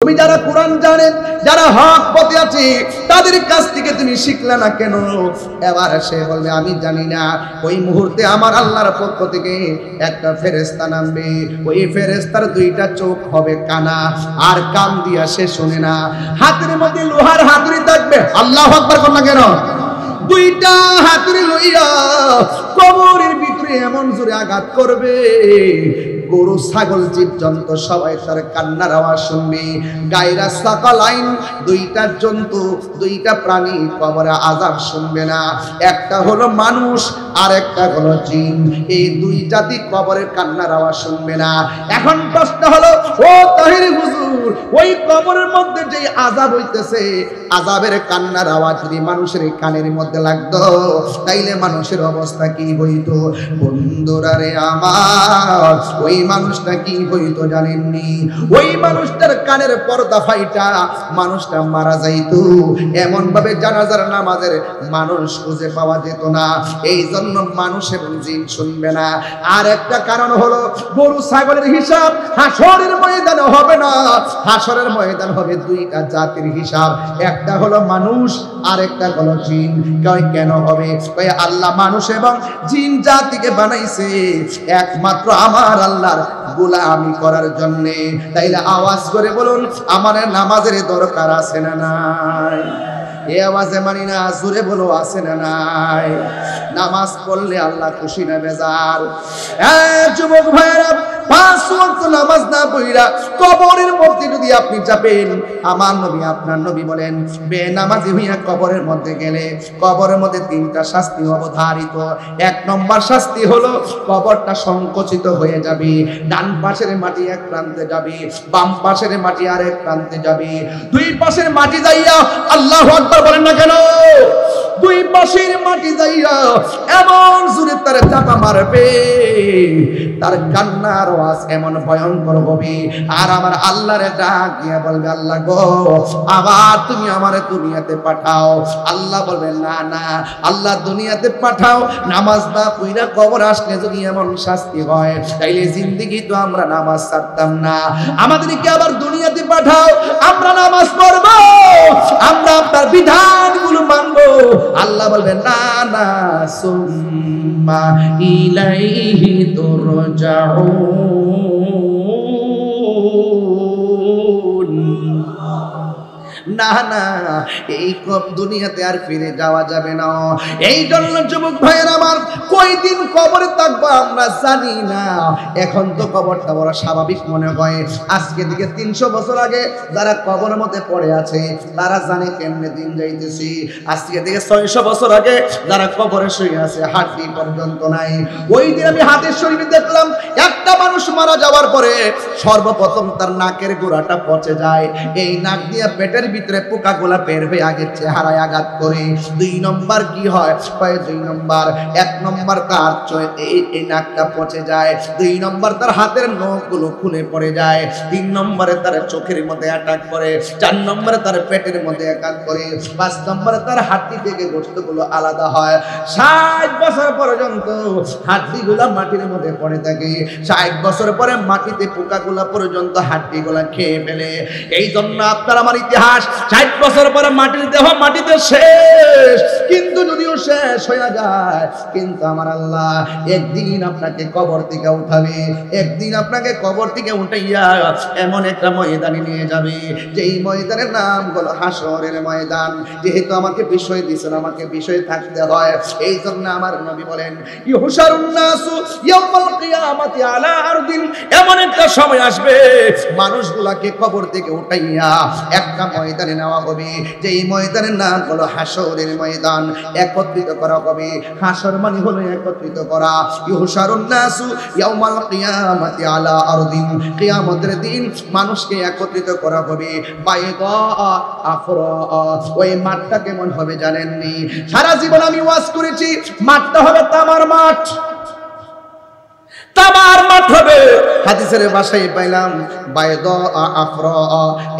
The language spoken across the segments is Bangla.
তুমি যারা কোরআন জানেন, যারা হক পথে আছে, তাদের কাছ থেকে তুমি শিখলে না কেন? এবার সে বলবে আমি জানি না। ওই মুহূর্তে আমার আল্লাহর পক্ষ থেকে একটা ফেরেশতা নামবে। ওই ফেরেশতার দুইটা চোখ হবে কানা, আর কান দিয়া সে শুনে না। হাতের মধ্যে লোহার হাতুড়ি থাকবে, আল্লাহু আকবার কোন না কেন? দুইটা হাতুড়ি লইয়া কবরের ভিতরে এমন জোরে আঘাত করবে, গরু ছাগল জীবজন্তু সবাই তার কান্নার আওয়াজ শুনবে। গায়রা সাকালাইন, দুইটা জন্তু, দুইটা প্রাণী কবরে আযাব শুনবে না। একটা হলো মানুষ আর একটা হলো জিন। এই দুই জাতি কবরের কান্নার আওয়াজ শুনবে না। এখন প্রশ্ন হলো, ও তাহির হুজুর, ওই কবরের মধ্যে যে আযাব হইতেছে, আযাবের কান্নার আওয়াজ যদি মানুষের কানের মধ্যে লাগতো, তাইলে মানুষের অবস্থা কি হইতো? বন্ধুরা রে আমার, ওই মানুষটা কি হইতো জানেননি? ওই মানুষটার কানের পর্দা ফাইটা মানুষটা মারা যাইতো। এমন ভাবে জানাজার নামাজের মানুষ খুঁজে পাওয়া যেত না। এই জন্য মানুষ এবং জিন শুনবে না। আর একটা কারণ হলো, গরু ছাগলের হিসাব হাসরের ময়দানে হবে না। হাসরের ময়দান হবে দুইটা জাতির হিসাব, একটা হলো মানুষ আর একটা হলো জিন। কেন হবে? আল্লাহ মানুষ এবং জিন জাতিকে বানাইছে একমাত্র আমার আল্লাহর গোলামি করার জন্য। তাইলে আওয়াজ করে বলুন, আমার নামাজের দরকার আছে না নাই? এই আওয়াজে মানি না, জোরে বলো আছে না নাই? নামাজ পড়লে আল্লাহ খুশি না বেজার? যুবক ভাইরা, 5 ওয়াক্ত নামাজ না পড়া কবরের মধ্যে যদি আপনি যাবেন, আমার নবী আপনার নবী বলেন, বেনামাজি হইয়া কবরের মধ্যে গেলে কবরের মধ্যে 3টা শাস্তি অবধারিত। 1 নম্বর শাস্তি হলো কবরটা সংকুচিত হয়ে যাবে। ডান পাশের মাটি এক প্রান্তে যাবে, বাম পাশের মাটি আরেক প্রান্তে যাবে। দুই পাশের মাটি যাইয়া, আল্লাহু আকবার বলেন না কেন? দুই পাশের মাটি যাইয়া এমন জোরে তার চাপা মারবে, তার কান্নার আওয়াজ এমন ভয়ঙ্কর হবে। আর আমার আল্লাহরে ডাক দিয়া বলবে, আল্লাহ গো, আবার তুমি আমারে দুনিয়াতে পাঠাও। আল্লাহ বলবে, না না, আল্লাহ দুনিয়াতে পাঠাও। নামাজ না পড়া কবর আসলে যদি এমন শাস্তি হয়, তাইলে জিন্দেগি তো আমরা নামাজ ছাড়তাম না। আমাদেরকে আবার দুনিয়াতে পাঠাও, আমরা নামাজ পড়বো, আমরা আপনার বিধানগুলো মানবো। আল্লাহ বলবেন, না না, সুম্মা ইলাইহি তুরজাউন। না না, এই দুনিয়াতে আর ফিরে যাওয়া যাবে না। এই জন্য যুবক ভাইয়ের আমার, কয়দিন কবরে থাকবো আমরা জানি না। এখন তো কবরটা বড় স্বাভাবিক মনে হয়। আজকে থেকে 300 বছর আগে যারা কবরের মধ্যে পড়ে আছে, তারা জানে কেমনে দিন যাইতেছি। আজকে থেকে 600 বছর আগে যারা কবরে শুয়ে আছে, হাড়ি পর্যন্ত নাই। ওই দিন আমি হাতের শরীরে দেখলাম, একটা মানুষ মারা যাওয়ার পরে সর্বপ্রথম তার নাকের গোড়াটা পচে যায়। এই নাক দিয়ে পেটের ভিতরে পোকাগুলা বের হয়ে আগে চেহারায় আঘাত করে। 2 নম্বর কি হয়? 2 নম্বর, 1 নম্বর তার এই নাকটা পচে যায়। 2 নম্বর তার হাতের নখগুলো খুলে পড়ে যায়। 3 নম্বরে তার চোখের মধ্যে অ্যাটাক করে। 4 নম্বরে তার পেটের মধ্যে অ্যাটাক করে। 5 নম্বরে তার হাড্ডি থেকে গোশতগুলো আলাদা হয়। 60 বছর পর্যন্ত হাড্ডিগুলা মাটির মধ্যে পড়ে থাকে। 60 বছর পরে মাটিতে পোকাগুলা পর্যন্ত হাড্ডিগুলা খেয়ে ফেলে। এই জন্য আপনার আমার ইতিহাস, 60 বছর পরে মাটির দেহ মাটিতে শেষ। কিন্তু যদিও শেষ হয়ে যায়, কিন্তু আমার আল্লাহ একদিন আপনাকে কবর থেকে উঠাবে। একদিন আপনাকে কবর থেকে উঠাইয়া এমন একটা ময়দানে নিয়ে যাবে, যেই ময়দানের নাম হলো হাসরের ময়দান। যেহেতু আমাকে বিষয় দিয়েছেন, আমাকে বিষয় থাকতে হয়। এই জন্য আমার নবী বলেন, ইউহশারুন নাসু ইয়াউমাল কিয়ামাতি আলা আরদিন। এমন একটা সময় আসবে, মানুষগুলাকে কবর থেকে উঠাইয়া একটা ময়দানে নেওয়া হবে, যেই ময়দানের নাম হলো হাসরের ময়দান। একত্রিত করা হবে। হাসর মানে হলো একত্রিত করা। ইউহশারুন নাসু ইয়াউমাল কিয়ামাতি আলা আরদিন। কিয়ামতের দিন মানুষকে একত্রিত করা হবে। বাইদা আফরা। ওই মাঠটা কেমন হবে জানেননি? সারা জীবন আমি ওয়াজ করেছি, মাঠটা হবে তামার মাঠ। তামার মাঠ হবে। হাদিসের ভাষায় পাইলাম বাইদ আফরা,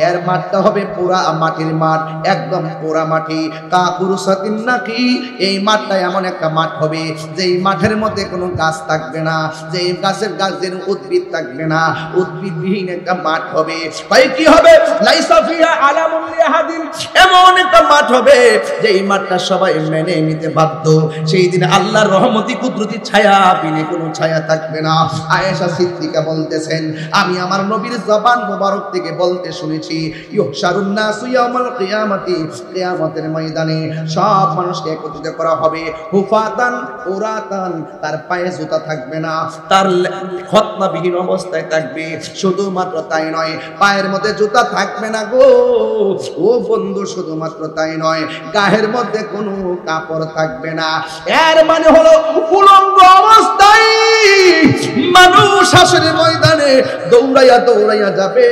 এর মাঠটা হবে পুরা মাটির মাঠ, একদম পুরা মাটি। কাকুরসাতিন নাকি, এই মাঠটা এমন একটা মাঠ হবে যেই মাঠের মধ্যে কোনো গাছ থাকবে না, যেই গাছের উদ্ভিদ থাকবে না, উদ্ভিদবিহীন একটা মাঠ হবে। ভাই কি হবে? লাইসা ফিহা আলামুন লিহাদিন, এমন একটা মাঠ হবে যেই মাঠটা সবাই মেনে নিতে বাধ্য। সেই দিন আল্লাহর রহমতি কুদরতি ছায়া বিনে কোনো ছায়া থাকবে না। আয়েশা সিদ্দিকা বলতেছেন, আমি আমার নবীর জবান মোবারক থেকে বলতে শুনেছি, ইউহশারুন নাসু ইয়াউমাল কিয়ামাতি, কিয়ামতের ময়দানে সব মানুষকে একত্রিত করা হবে, হুফাতান উরাতান, তার পায়ে জুতা থাকবে না, তার খতনাবিহীন অবস্থায় থাকবে। শুধুমাত্র তাই নয়, পায়ের মধ্যে জুতা থাকবে না গো ও বন্ধু, শুধুমাত্র তাই নয়, গায়ের মধ্যে কোনো কাপড় থাকবে না। এর মানে হলো উলঙ্গ অবস্থায় মানুষ হাসরের ময়দানে দৌড়াইয়া দৌড়াইয়া যাবে।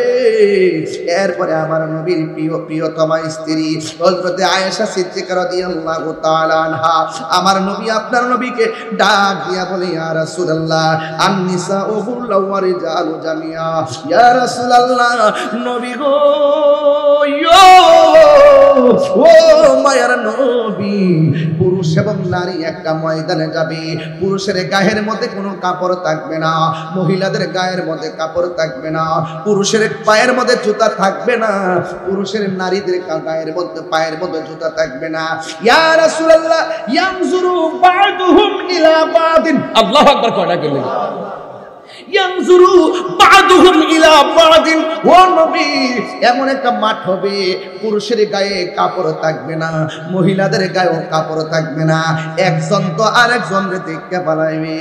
এরপরে আমার নবীর প্রিয়তমা স্ত্রী হযরতে আয়েশা সিদ্দিকা রাদিয়াল্লাহু তাআলা আনহা, আমার নবী আপনার নবীকে ডাক দিয়া বলে, ইয়া রাসূলুল্লাহ আন-নিসাউ কুল্লু ওয়া রিজালু জামিয়া, ইয়া রাসূলুল্লাহ নবী গো, ও মায়ার নবী, পুরুষ এবং নারী একটা ময়দানে যাবে, পুরুষের গায়ের মধ্যে কোনো কাপড় থাকবে না, মহিলাদের গায়ের মধ্যে কাপড় থাকবে না, পুরুষের পায়ের মধ্যে জুতা থাকবে না, পুরুষের নারীদের গায়ের মধ্যে পায়ের মধ্যে জুতা থাকবে না। ইয়া রাসূলুল্লাহ ইয়ানজুরু বা'দুহুম ইলা বা'দিন, আল্লাহু আকবার কয়টা গেলেন, ইয়ানজুরু বা'দুহুম ইলা বা'দিন, ও নবী এমন একটা মাঠ হবে পুরুষের গায়ে কাপড় থাকবে না, মহিলাদের গায়েও কাপড় থাকবে না, একজন তো আরেকজনকে দেখতে পালাইবে।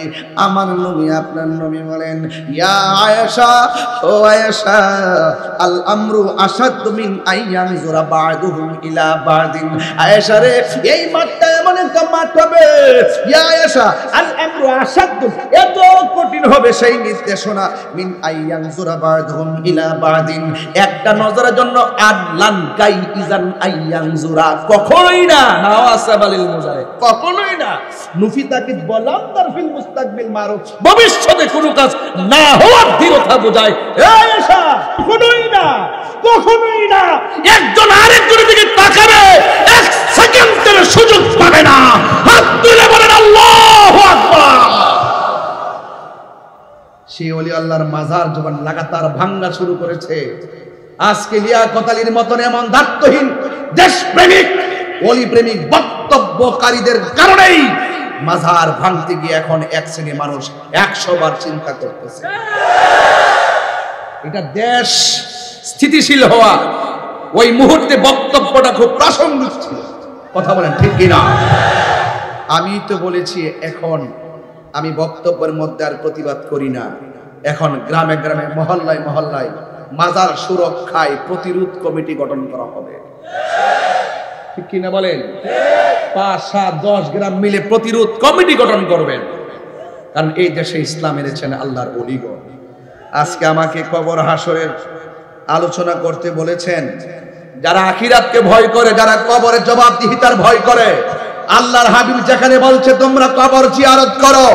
আমার নবী আপনার নবী বলেন, ইয়া আয়েশা, ও আয়েশা, আল আমরু আশাদ্দু মিন আইয়ানজুরা বা'দুহুম ইলা বা'দিন, আয়েশা রে এই মাঠটা এমন একটা মাঠ হবে, ইয়া আয়েশা আল আমরু আশাদ্দু, এত কঠিন হবে সেই নির্দেশনা, মিন আইয়ানজুরা বা'দুহুম ইলা বা'দিন, একটা নজরের জন্য আদলান কাই ইজান আইয়ানজুরা, কখনোই না, নাওয়াসাবালিল মুজারে, কখনোই না, নুফিতাকে বলাম তারফিল মুস্তাকবিল মারুফ, ভবিষ্যতে কোনো কাজ না হওয়ার দৃঢ়তা বোঝায়। আয়েশা কখনোই না, কখনোই না একজন আরেকজনের দিকে তাকাবে, এক সেকেন্ডের সুযোগ পাবে না। হাত তুলে বলেন আল্লাহু আকবার। সেই ওলি আল্লাহর মাজার যখন লাগাতার ভাঙা শুরু করেছে, আজকে লিয়াকত আলীর মতন এমন দায়িত্বহীন দেশপ্রেমিক ওলি প্রেমিক বক্তব্যকারীদের কারণেই মাজার ভাঙতে গিয়ে এখন এক শ্রেণীর মানুষ 100 বার চিন্তা করতেছে। এটা দেশ স্থিতিশীল হওয়া ওই মুহূর্তে বক্তব্যটা খুব প্রাসঙ্গিক ছিল, কথা বলেন ঠিক কিনা? আমি তো বলেছি এখন আমি বক্তব্যের মধ্যে আর প্রতিবাদ করি না, এখন গ্রামে গ্রামে মহল্লায় মহল্লায় মাজার সুরক্ষায় প্রতিরোধ কমিটি গঠন করা হবে, ঠিক কিনা বলেন? 5, 7, 10 গ্রাম মিলে প্রতিরোধ কমিটি গঠন করবেন, কারণ এই দেশে ইসলাম এনেছেন আল্লাহর ওলিগণ। আজকে আমাকে কবর হাসরের আলোচনা করতে বলেছেন, যারা আখিরাতকে ভয় করে, যারা কবরের জবাবদিহিতার ভয় করে, আল্লাহর হাবিব যেখানে বলছে তোমরা কবর জিয়ারত করো,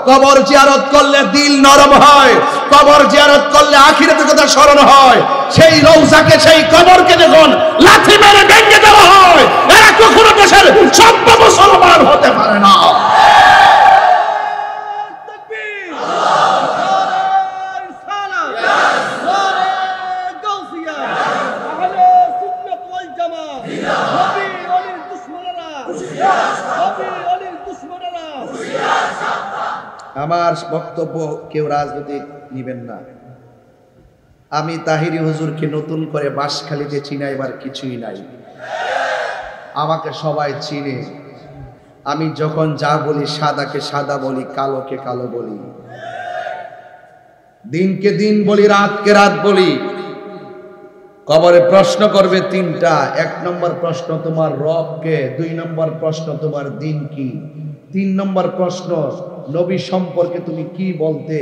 কবর জিয়ারত করলে দিল নরম হয়, কবর জিয়ারত করলে আখিরাতের কথা স্মরণ হয়, সেই রওজাকে, সেই কবরকে যখন লাথি মেরে ভেঙে দেওয়া হয়, এরা কখনো দেশের সভ্য মুসলমান হতে পারে না। আমার বক্তব্য কেউ রাজনৈতিক নিবেন না, আমি তাহিরি হুজুরকে নতুন করে বাঁশখালীতে চিনাইবার কিছুই নাই, আমাকে সবাই চিনে, আমি যখন যা বলি সাদাকে সাদা বলি, কালোকে কালো বলি, দিনকে দিন বলি, রাতকে রাত বলি। কবরে প্রশ্ন করবে 3টা, 1 নম্বর প্রশ্ন তোমার রব কে, 2 নম্বর প্রশ্ন তোমার দিন কি, 3 নম্বর প্রশ্ন নবী সম্পর্কে তুমি কি বলতে।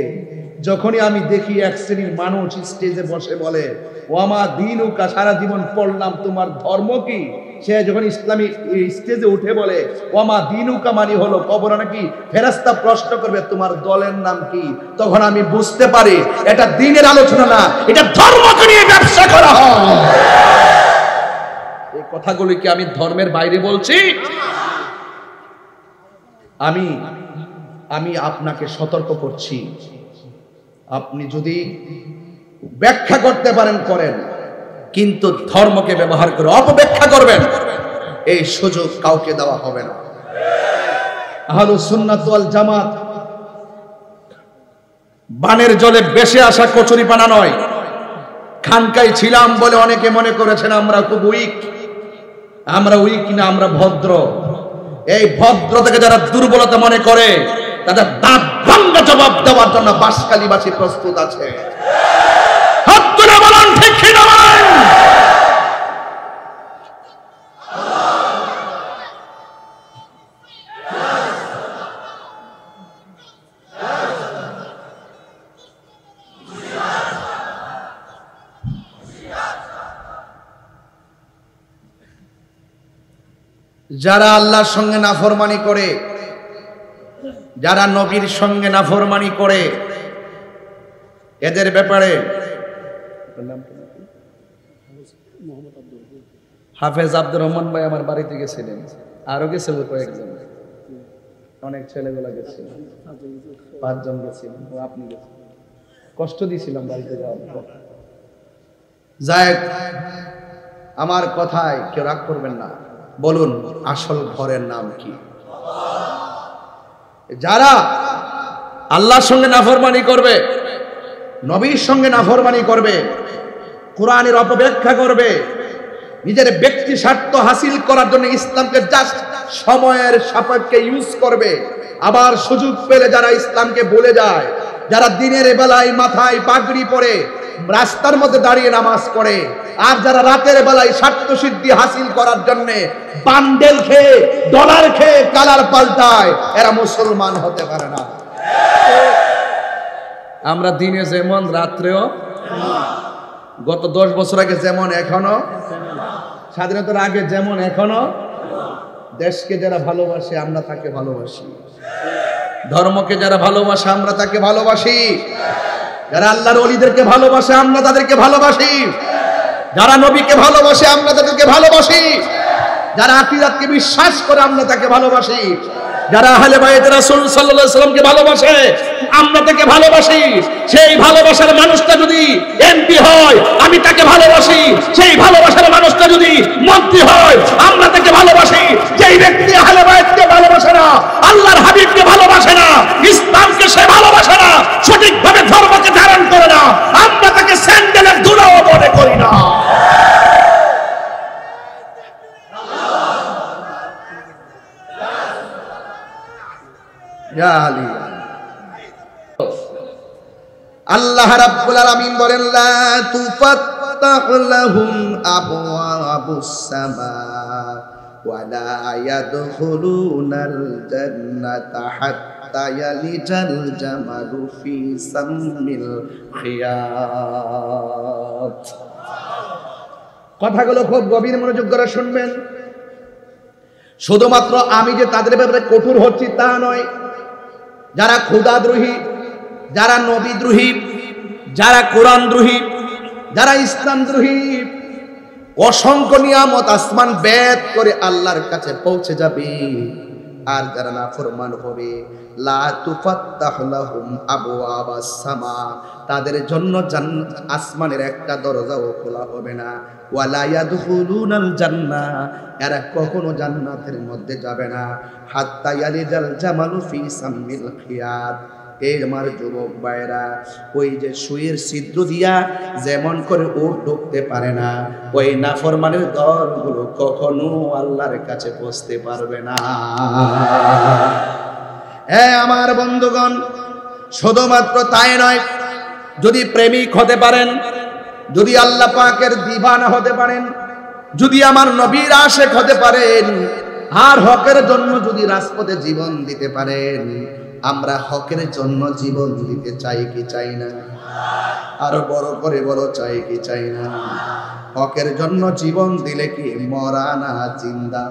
যখনই আমি দেখি এক শ্রেণীর মানুষ স্টেজে বসে বলে ও আমার দিনুকা, সারা জীবন পড়লাম তোমার ধর্ম কি, সে যখন ইসলামী স্টেজে উঠে বলে ওমা দিনুকা, মানে হলো কবরে নাকি ফেরেশতা প্রশ্ন করবে তোমার দলের নাম কি, তখন আমি বুঝতে পারি এটা দ্বীনের আলোচনা না, এটা ধর্মকে নিয়ে ব্যবসা করা হয়। এই কথাগুলি কি আমি ধর্মের বাইরে বলছি? আমি আপনাকে সতর্ক করছি, আপনি যদি ব্যাখ্যা করতে পারেন করেন, কিন্তু ধর্মকে ব্যবহার করে অপব্যাখ্যা করবেন এই সুযোগ কাউকে দেওয়া হবে না। আহলুস সুন্নাত ওয়াল জামাত বানের জলে বেশে আসা কচুরি পানা নয়। খানকায় ছিলাম বলে অনেকে মনে করেছেন আমরা খুব উইক। আমরা উইক না, আমরা ভদ্র। এই ভদ্রতাকে যারা দুর্বলতা মনে করে তাদের দাঁত ভাঙা জবাব দেওয়ার জন্য বাঁশখালীবাসী প্রস্তুত আছে। হাত তুলে বলেন ঠিক কি না বলেন? যারা আল্লাহর সঙ্গে নাফরমানি করে, যারা নবীর সঙ্গে নাফরমানি করে, এদের ব্যাপারে হাফেজ আব্দুর রহমান ভাই আমার বাড়িতে গেছিলেন, আরো গেছিল কয়েকজন, অনেক ছেলেগুলা গেছিল, 5 জন গেছিল, আপনি গেছেন। কষ্ট দিয়েছিলাম বাড়িতে যাওয়ার পর। যাই আমার কথায় কেউ রাগ করবেন না, বলুন আসল ঘরের নাম কি? যারা আল্লাহর সঙ্গে নাফরমানি করবে, নবীর সঙ্গে নাফরমানি করবে, কোরআনের অপব্যাখ্যা করবে, নিজের ব্যক্তি স্বার্থ হাসিল করার জন্য ইসলামকে জাস্ট সময়ের সাপেক্ষে ইউজ করবে, আবার সুযোগ পেলে যারা ইসলামকে ভুলে যায়, যারা দিনের বেলায় মাথায় পাগড়ি পরে রাস্তার মধ্যে দাঁড়িয়ে নামাজ পড়ে, আর যারা রাতের বেলায় স্বার্থ সিদ্ধি হাসিল করার জন্য বান্ডেল খেয়ে ডলার খেয়ে কালার পাল্টায়, এরা মুসলমান হতে পারে না। আমরা দিনে যেমন রাত্রেও, গত 10 বছর আগে যেমন এখনো, স্বাধীনতার আগে যেমন এখনো, দেশকে যারা ভালোবাসে আমরা তাকে ভালোবাসি, ধর্মকে যারা ভালোবাসে আমরা তাকে ভালোবাসি, যারা আল্লাহর ওলিদেরকে ভালোবাসে আমরা তাদেরকে ভালোবাসি, যারা নবীকে ভালোবাসে আমরা তাদেরকে ভালোবাসি, যারা আকিদাতকে বিশ্বাস করে আমরা তাকে ভালোবাসি, যারা আহলে বাইত রাসূল সাল্লাল্লাহু আলাইহি সাল্লামকে ভালোবাসে আমরা তাকে ভালোবাসি। সেই ভালোবাসার মানুষটা যদি এমপি হয় আমি তাকে ভালোবাসি, সেই ভালোবাসার মানুষটা যদি মন্ত্রী হয় আমরা তাকে ভালোবাসি। যেই ব্যক্তি আহলে বাইতকে ভালোবাসে না, আল্লাহর হাবিবকে ভালোবাসে না, ইসলামকে সে ভালোবাসে না, সঠিকভাবে ধর্মকে ধারণ করে না, আমরা তাকে স্যান্ডেলের ধুলাও মনে করি না। আল্লাহ রাব্বুল আলামিন বলেন লা তুফাত্তাহু লাহুম আবওয়াবুস সামা ওয়া লা ইয়াদখুলুনাল জান্নাতা হাত্তা ইয়ালিজাল জামালু ফি সাম্মিল খিয়াত। কথাগুলো খুব গভীর মনোযোগ করে শুনবেন। শুধুমাত্র আমি যে তাদের ব্যাপারে কঠোর হচ্ছি তা নয়, যারা খোদাদ্রোহী, যারা নবীদ্রোহী, যারা কোরআনদ্রোহী, যারা ইসলামদ্রোহী, অসংখ্য নিয়ামত আসমান বেদ করে আল্লাহর কাছে পৌঁছে যাবে, আর যারা নাফরমান হবে লা তুফাত্তাহু লাহুম আবওয়াবাস সামা, তাদের জন্য আসমানের একটা দরজাও খোলা হবে না, ওয়ালা ইয়াদখুলুনাল জান্নাহ, এরা কখনো জান্নাতের মধ্যে যাবে না, হাত্তা ইয়ালিজাল জামালু ফি সাম্মিল খিয়াত। এই আমার যুবক ভাইরা, ওই যে সুইয়ের ছিদ্র দিয়া যেমন করে উট ঢুকতে পারে না, ওই নাফরমানের দলগুলো কখনো আল্লাহর কাছে পৌঁছতে পারবে না। হ্যাঁ আমার বন্ধুগণ, শুধুমাত্র তাই নয়, যদি প্রেমিক হতে পারেন, যদি আল্লাহ পাকের দিবানা হতে পারেন, যদি আমার নবীর আশিক হতে পারেন, আর হকের জন্য যদি রাজপথে জীবন দিতে পারেন, আমরা হকের জন্য জীবন দিতে চাই কি চাই না? আরো বড় করে বলো, চাই কি চাই না? হকের জন্য জীবন দিলে কি মরা না জিন্দা?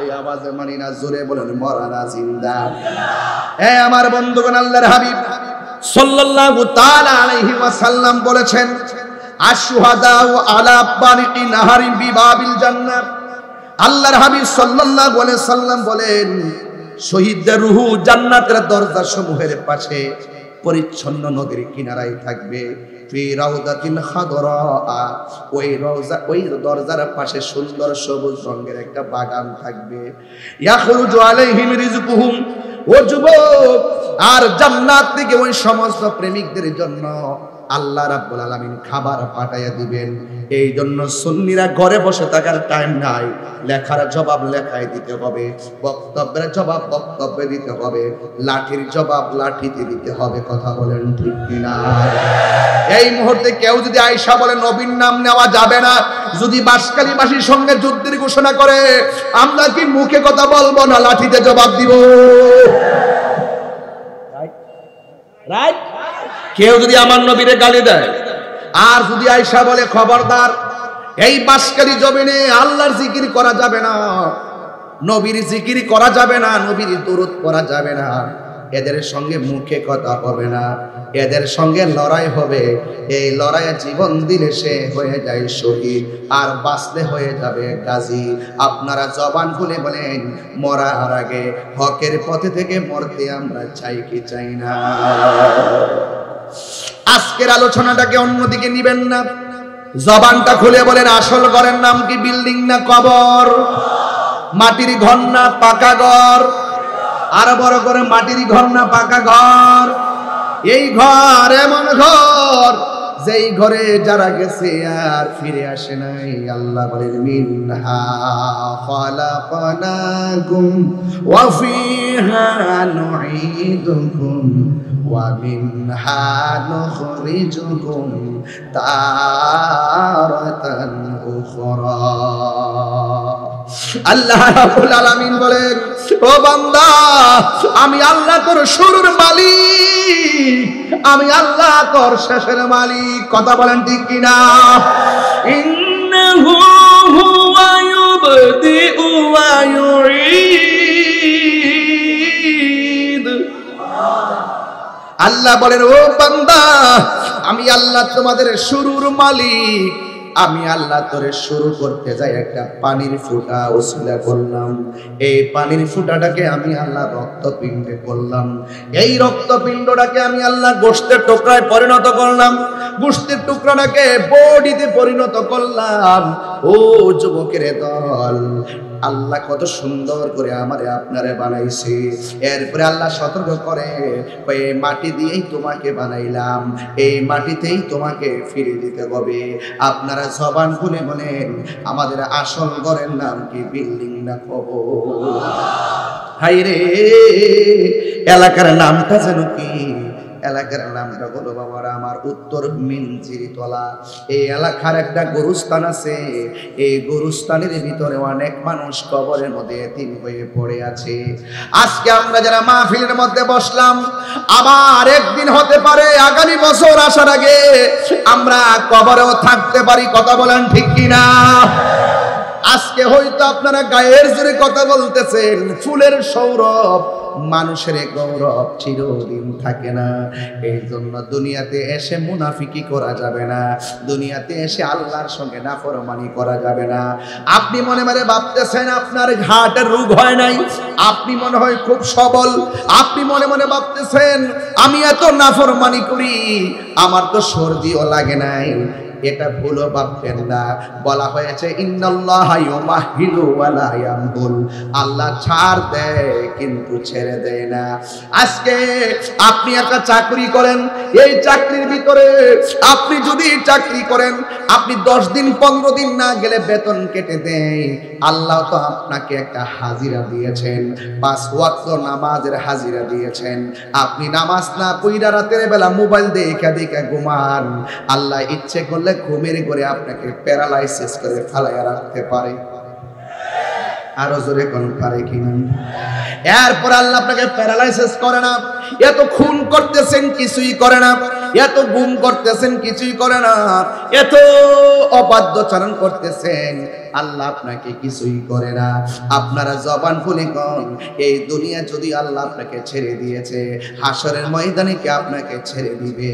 এই আওয়াজে মানি না, জোরে বলেন মরা না জিন্দা। আমার বন্ধুগণ, আল্লাহর হাবিব সাল্লাল্লাহু তাআলা আলাইহি ওয়াসাল্লাম বলেছেন, আশ-শুহাদাউ আলা বারিকি নাহারিন বিবাবিল জান্নাহ। আল্লাহর হাবিব সাল্লাল্লাহু আলাইহি সাল্লাম বলেন, শহীদদের রূহ জান্নাতের দরজা সমূহের পাশে পরিচ্ছন্ন নদীর কিনারায় থাকবে। ফি রাউদাতিন খাদরা, ওই দরজার পাশে সুন্দর সবুজ রঙের একটা বাগান থাকবে। ইয়াখরুজু আলাইহিম রিজকুহুম, ও যুবক, আর জান্নাত থেকে ওই সমস্ত প্রেমিকদের জন্য আল্লাহ রাব্বুল আলামিন খাবার পাঠাইয়া দিবেন। এই জন্য সুন্নিরা ঘরে বসে থাকার টাইম নাই, লেখার জবাব লেখায় দিতে হবে, বক্তব্যের জবাব বক্তব্যে দিতে হবে, লাঠির জবাব লাঠিতে দিতে হবে। কথা বলেন ঠিক কিনা? এই মুহূর্তে কেউ যদি আয়েশা বলে নবীর নাম নেওয়া যাবে না, যদি বাঁশখালীবাসীর সঙ্গে যুদ্ধের ঘোষণা করে, আমরা কি মুখে কথা বলবো না লাঠিতে জবাব দিব? রাইট? কেউ যদি আমার নবীরে গালি দেয়, আর যদি আয়েশা বলে খবরদার, এই বাঁশখালী জমিনে আল্লাহর জিকির করা যাবে না, নবীর জিকির করা যাবে না, নবীর দরুদ পড়া যাবে না, এদের সঙ্গে মুখে কথা হবে না, এদের সঙ্গে লড়াই হবে। এই লড়াইয়ে জীবন দিলে সে হয়ে যায় শহীদ, আর বাঁচলে হয়ে যাবে গাজী। আপনারা জবান খুলে বলেন, মরার আগে হকের পথে থেকে মরতে আমরা চাই কি চাই না? আজকের আলোচনাটাকে অন্যদিকে নিবেন না, জবানটা খুলে বলেন, আসল ঘরের নাম কি বিল্ডিং না কবর? মাটির ঘর না পাকা ঘর? আর বড় করে, মাটির ঘর না পাকা ঘর? এই ঘর এমন ঘর যেই ঘরে যারা গেছে আর ফিরে আসে নাই। আল্লাহ বলেন, মিনহা খালাকনাকুম ওয়া ফিহা নুঈদুকুম ওয়া মিনহা নুখরিজুকুম তারাতান উখরা। আল্লাহ রাব্বুল আলামিন বলেন, ও বান্দা, আমি আল্লাহ তোর শুরুর মালিক, আমি আল্লাহ তোর শেষের মালিক। কথা বলেন ঠিক কিনা? ইন্নাহু হুয়া ইউবদিউ ওয়া ইউঈদ। আল্লাহ বলেন, ও বান্দা, আমি আল্লাহ তোমাদের শুরুর মালিক। আমি আল্লাহ তোরে শুরু করতে যাই একটা পানির ফুটা ওসিলা করলাম, এই পানির ফুটাটাকে আমি আল্লাহ রক্তপিণ্ডে করলাম, এই রক্তপিণ্ডটাকে আমি আল্লাহ গোশতের টুকরায় পরিণত করলাম, গোশতের টুকরাটাকে বডিতে পরিণত করলাম। ও যুবকের দল, আল্লাহ কত সুন্দর করে আমারে আপনারে বানাইছে। এরপরে আল্লাহ সতর্ক করে, এই মাটি দিয়েই তোমাকে বানাইলাম, এই মাটিতেই তোমাকে ফিরে দিতে হবে। আপনারা জবান খুলে বলেন, আমাদের আসল ঘরের নাম কি বিল্ডিং না কবর? হায়রে, এলাকার নামটা যেন কি? এলাকার নামটা হলো বাবারা আমার উত্তর মিনজিরিতলা। এই এলাকার একটা গরুস্থান আছে, এই গরুস্থানের ভিতরে অনেক মানুষ কবরের মধ্যে এতিম হয়ে পড়ে আছে। আজকে আমরা যারা মাহফিলের মধ্যে বসলাম, আবার একদিন হতে পারে আগামী বছর আসার আগে আমরা কবরেও থাকতে পারি। কথা বলেন ঠিক কিনা? আজকে হয়তো আপনারা গায়ের জোরে কথা বলতেছেন, ফুলের সৌরভ মানুষের গৌরব চিরদিন থাকে না। এই জন্য দুনিয়াতে এসে মুনাফিকি করা যাবে না, দুনিয়াতে এসে আল্লাহর সঙ্গে নাফরমানি করা যাবে না। আপনি মনে মনে ভাবতেছেন আপনার হার্টের রোগ হয় নাই, আপনি মনে হয় খুব সবল, আপনি মনে মনে ভাবতেছেন আমি এত নাফরমানি করি, আমার তো সর্দিও লাগে নাই। এটা ভুলও ভাববেন না। বলা হয়েছে ইন্নাল্লাহা ইউমাহিলু ওয়া লা ইয়ামহুল, আল্লাহ ছাড় দেয় কিন্তু ছেড়ে দেয় না। আজকে আপনি একটা চাকরি করেন, এই চাকরির ভিতরে আপনি যদি চাকরি করেন, আপনি 10 দিন 15 দিন না গেলে বেতন কেটে দেয়। আল্লাহ তো আপনাকে একটা হাজিরা দিয়েছেন, 5 ওয়াক্ত নামাজের হাজিরা দিয়েছেন। আপনি নামাজ না পড়া রাতের বেলা মোবাইল দেখে দেখে ঘুমান, আল্লাহ ইচ্ছে করলে ঘুমের করে আপনাকে প্যারালাইসিস করে ফেলাইয়া রাখতে পারে। আরো জোরে কোন পারে কিনা? এরপর আল্লাহ আপনাকে প্যারালাইসিস করে না, এত খুন করতেছেন কিছুই করে না, এত গুম করতেছেন কিছুই করে না, এত অবাধ্যচারণ করতেছেন আল্লাহ আপনাকে কিছুই করে না। আপনারা জবান খুলে কোন, এই দুনিয়া যদি আল্লাহ আপনাকে ছেড়ে দিয়েছে, হাসরের ময়দানে কি আপনাকে ছেড়ে দিবে?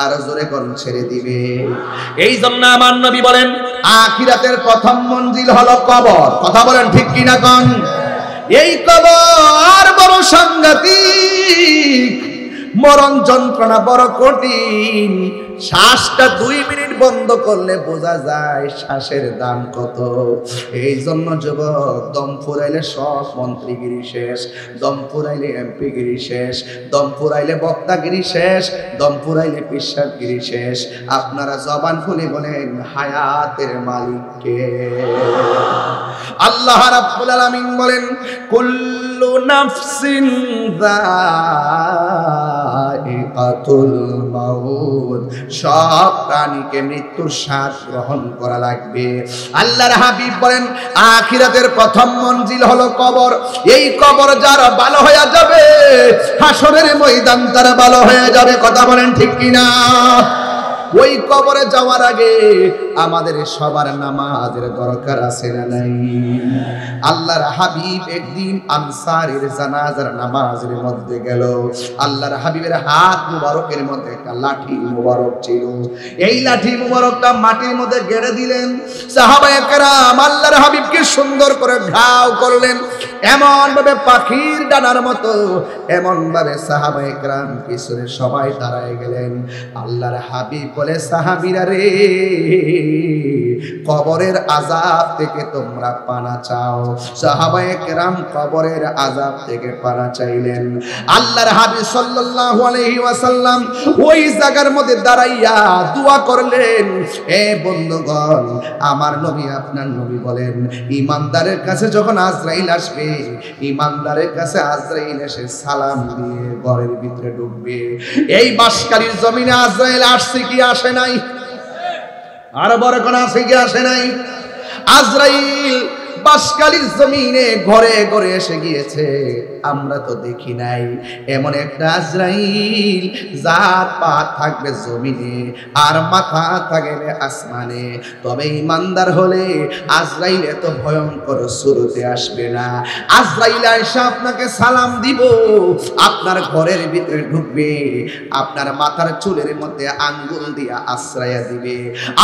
আর জোরে কোন ছেড়ে দিবে? এই জন্য আমার নবী বলেন আখিরাতের প্রথম মঞ্জিল হলো কবর। কথা বলেন ঠিক কিনা কোন? এই কবর বড় সাংঘাতিক, মরণ যন্ত্রণা বড় কঠিন। শ্বাসটা 2 মিনিট বন্ধ করলে বোঝা যায় শ্বাসের দাম কত। এই জন্য যুবক, দম ফুরাইলে সব মন্ত্রীগিরি শেষ, দম ফুরাইলে এমপিগিরি শেষ, দম ফুরাইলে বক্তাগিরি শেষ, দম ফুরাইলে পিসাবগিরি শেষ। আপনারা জবান খুলে বলেন হায়াতের মালিককে। আল্লাহ রাব্বুল আলামিন বলেন কুল্লু নাফসিন যায়িকাতুল মাউত, সব প্রাণীকে মৃত্যুর স্বাদ গ্রহণ করা লাগবে। আল্লাহর হাবিব বলেন আখিরাতের প্রথম মঞ্জিল হলো কবর। এই কবর যারা ভালো হয়ে যাবে, হাসরের ময়দান তারা ভালো হয়ে যাবে। কথা বলেন ঠিক কিনা? ওই কবরে যাওয়ার আগে আমাদের সবার নামাজের দরকার আছে না নাই? আল্লাহর হাবিব একদিন আনসারের জানাজার নামাজের মধ্যে গেল। আল্লাহর হাবিবের হাত মুবারকের মধ্যে একটা লাঠি মুবারক ছিল। এই লাঠি মুবারকটা মাটির মধ্যে গেড়ে দিলেন। সাহাবায়ে কেরাম আল্লাহর হাবিবকে সুন্দর করে ঘাও করলেন, এমন ভাবে পাখির ডানার মতো, এমন ভাবে সাহাবায়ে কেরাম পিছনে সবাই দাঁড়ায় গেলেন। আল্লাহর হাবিব বলে সাহাবীরা রে, কবরের আযাব থেকে তোমরা পানা চাও। সাহাবায়ে কেরাম কবরের আযাব থেকে পানা চাইলেন। আল্লাহর হাবিব সাল্লাল্লাহু আলাইহি ওয়াসাল্লাম ওই জায়গার মধ্যে দাঁড়াইয়া দোয়া করলেন। এ বন্ধুগণ, আমার নবী আপনার নবী বলেন ঈমানদারের কাছে যখন আজরাইল আসবে, ঈমানদারের কাছে আজরাইল এসে সালাম দিয়ে ঘরের ভিতরে ঢুকবে। এই বাসকারীর জমিনে আজরাইল আসছে কি আসে নাই? আর বড় কোন আছে কি আসে নাই? আজরাইল বাসকালীর জমিনে ঘরে ঘরে এসে গিয়েছে, আমরা তো দেখি নাই। এমন একটা আজরাইল যার পা থাকবে জমিনে আর মাথা থাকবে আসমানে। তবে ঈমানদার হলে আজরাইল এত ভয়ঙ্কর সুরতে আসবে না। আজরাইল আয়েশা আপনাকে সালাম দিব, আপনার ঘরের ভিতরে ঢুকবে, আপনার মাথার চুলের মধ্যে আঙ্গুল দিয়ে আশ্রয়া দিবে,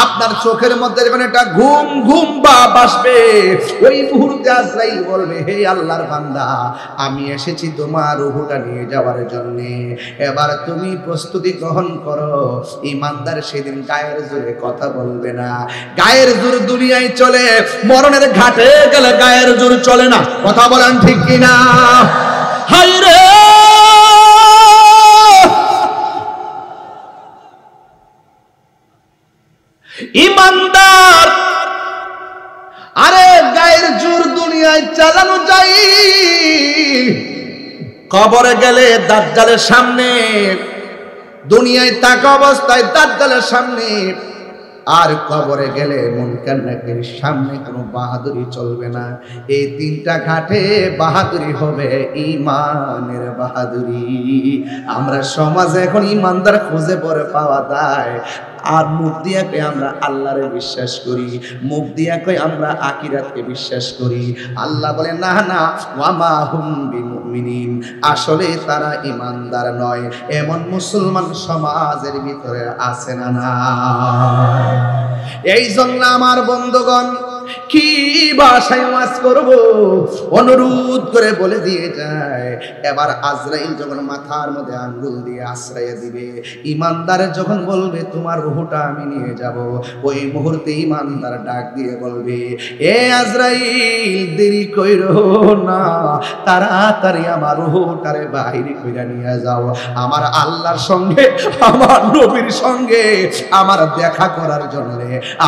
আপনার চোখের মধ্যে যখন একটা ঘুম ঘুম ভাব আসবে, ওই মুহূর্তে আজরাইল বলবে হে আল্লাহর বান্দা, আমি এসেছি তোমার রূহটা নিয়ে যাওয়ার জন্য, এবার তুমি প্রস্তুতি গ্রহণ করো। ঈমানদার সেদিন গায়ের জোরে কথা বলবে না। গায়ের জোর দুনিয়ায় চলে, মরণের ঘাটে গেলে গায়ের জোর চলে না। কথা বলেন ঠিক কিনা? হায় রে ঈমানদার, আরে গায়ের জোর দুনিয়ায় চালানো যায়, কবরে গেলে দাজ্জালের সামনে, দুনিয়ায় থাকা অবস্থায় দাজ্জালের সামনে, আর কবরে গেলে মুনকার নাকির সামনে কোনো বাহাদুরি চলবে না। এই 3টা ঘাটে বাহাদুরি হবে ঈমানের বাহাদুরি। আমরা সমাজে এখন ঈমানদার খুঁজে পরে পাওয়া যায়, আর মুখ দিয়া কই আমরা আল্লাহরে বিশ্বাস করি, মুখ দিয়া কই আমরা আখিরাতকে বিশ্বাস করি। আল্লাহ বলে না না, ওয়ামা হুম বিমুমিনিন, আসলে তারা ঈমানদার নয়। এমন মুসলমান সমাজের ভিতরে আছে না না? এই জন্য আমার বন্ধুগণ, কি ভাষায় ওয়াজ করব, অনুরোধ করে বলে দিয়ে যায়। এবার আজরাইল যখন মাথার মধ্যে আঙ্গুল দিয়ে আশ্রয় দিবে, ঈমানদারের যখন বলবে তোমার রূহটা আমি নিয়ে যাব, ওই মুহূর্তে ঈমানদার ডাক দিয়ে বলবে এ আজরাইল, দেরি কইরো না, তাড়াতাড়ি আমার রূহটারে বাইরে কইরা নিয়ে যাও। আমার আল্লাহর সঙ্গে, আমার নবীর সঙ্গে আমার দেখা করার জন্য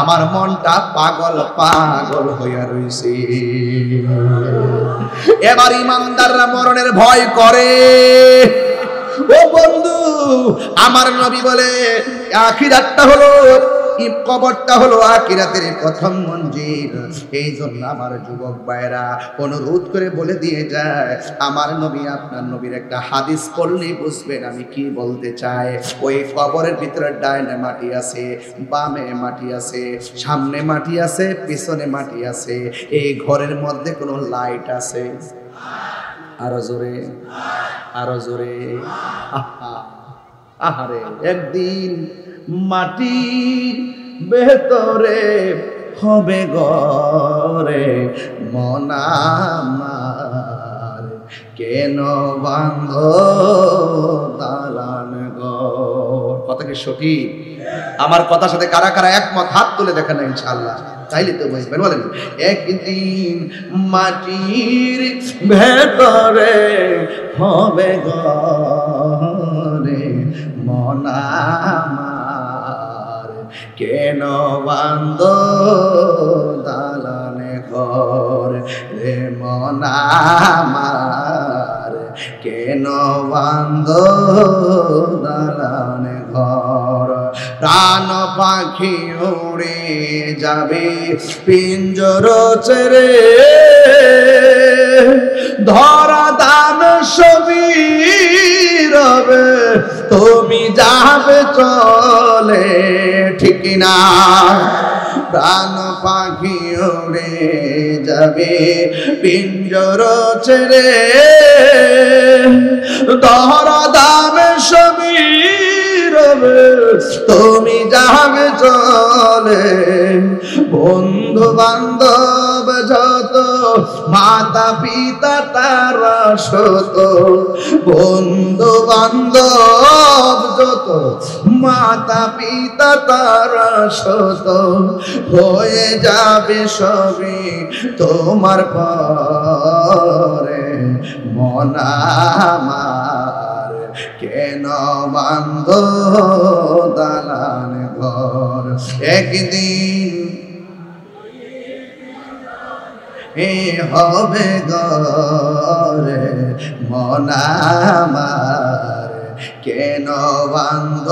আমার মনটা পাগল পাগল হইয়া রইছে। এবার ঈমানদাররা মরণের ভয় করে। ও বন্ধু, আমার নবী বলে আখিরাতটা হলো কবরটা হলো আখিরাতের প্রথম মঞ্জিল। এই জন্য আমার যুবক ভাইরা অনুরোধ করে বলে দিয়ে যায়, আমার নবী আপনার নবীর একটা হাদিস পড়লেই বুঝবেন আমি কি বলতে চাই। ওই কবরের ভিতরে ডাইনে মাটি আছে, বামে মাটি আছে, সামনে মাটি আছে, পিছনে মাটি আছে। এই ঘরের মধ্যে কোনো লাইট আছে? আরো জোরে, আরো জোরে। আহারে, একদিন মাটির ভেতরে হবে ঘরে মন আমার, কেন বান্ধ দালান ঘর। কথা কি সঠিক? আমার কথার সাথে কারা কারা একমত হাত তুলে দেখেন ইনশাআল্লাহ, তাইলে তো বুঝবেন। বলেন, একদিন মাটির ভেতরে হবে ঘরে মন আমার, কেন বান্ধ দালানে ঘর রে মন আমার, কেন বান্ধ দালানে ঘর। প্রাণ পাখি উড়ে যাবে পিঞ্জর ছেড়ে, ধরা দান সবই রবে তুমি যাবে চলে, ঠিক না? প্রাণ পাখি উড়ে যাবে পিঞ্জর ছেড়ে, ধরা দান সবই রবে তুমি যাবে চলে। বন্ধু বান্ধব যত, মাতা পিতা তারা শত, বন্ধু বান্ধব যত, মাতা পিতা তারা শত, হয়ে যাবে সবই তোমার পরে মন আমার, কেন বান্ধ দালান ঘর। একদিন হবে ঘরে মন আমার, কেন বান্ধ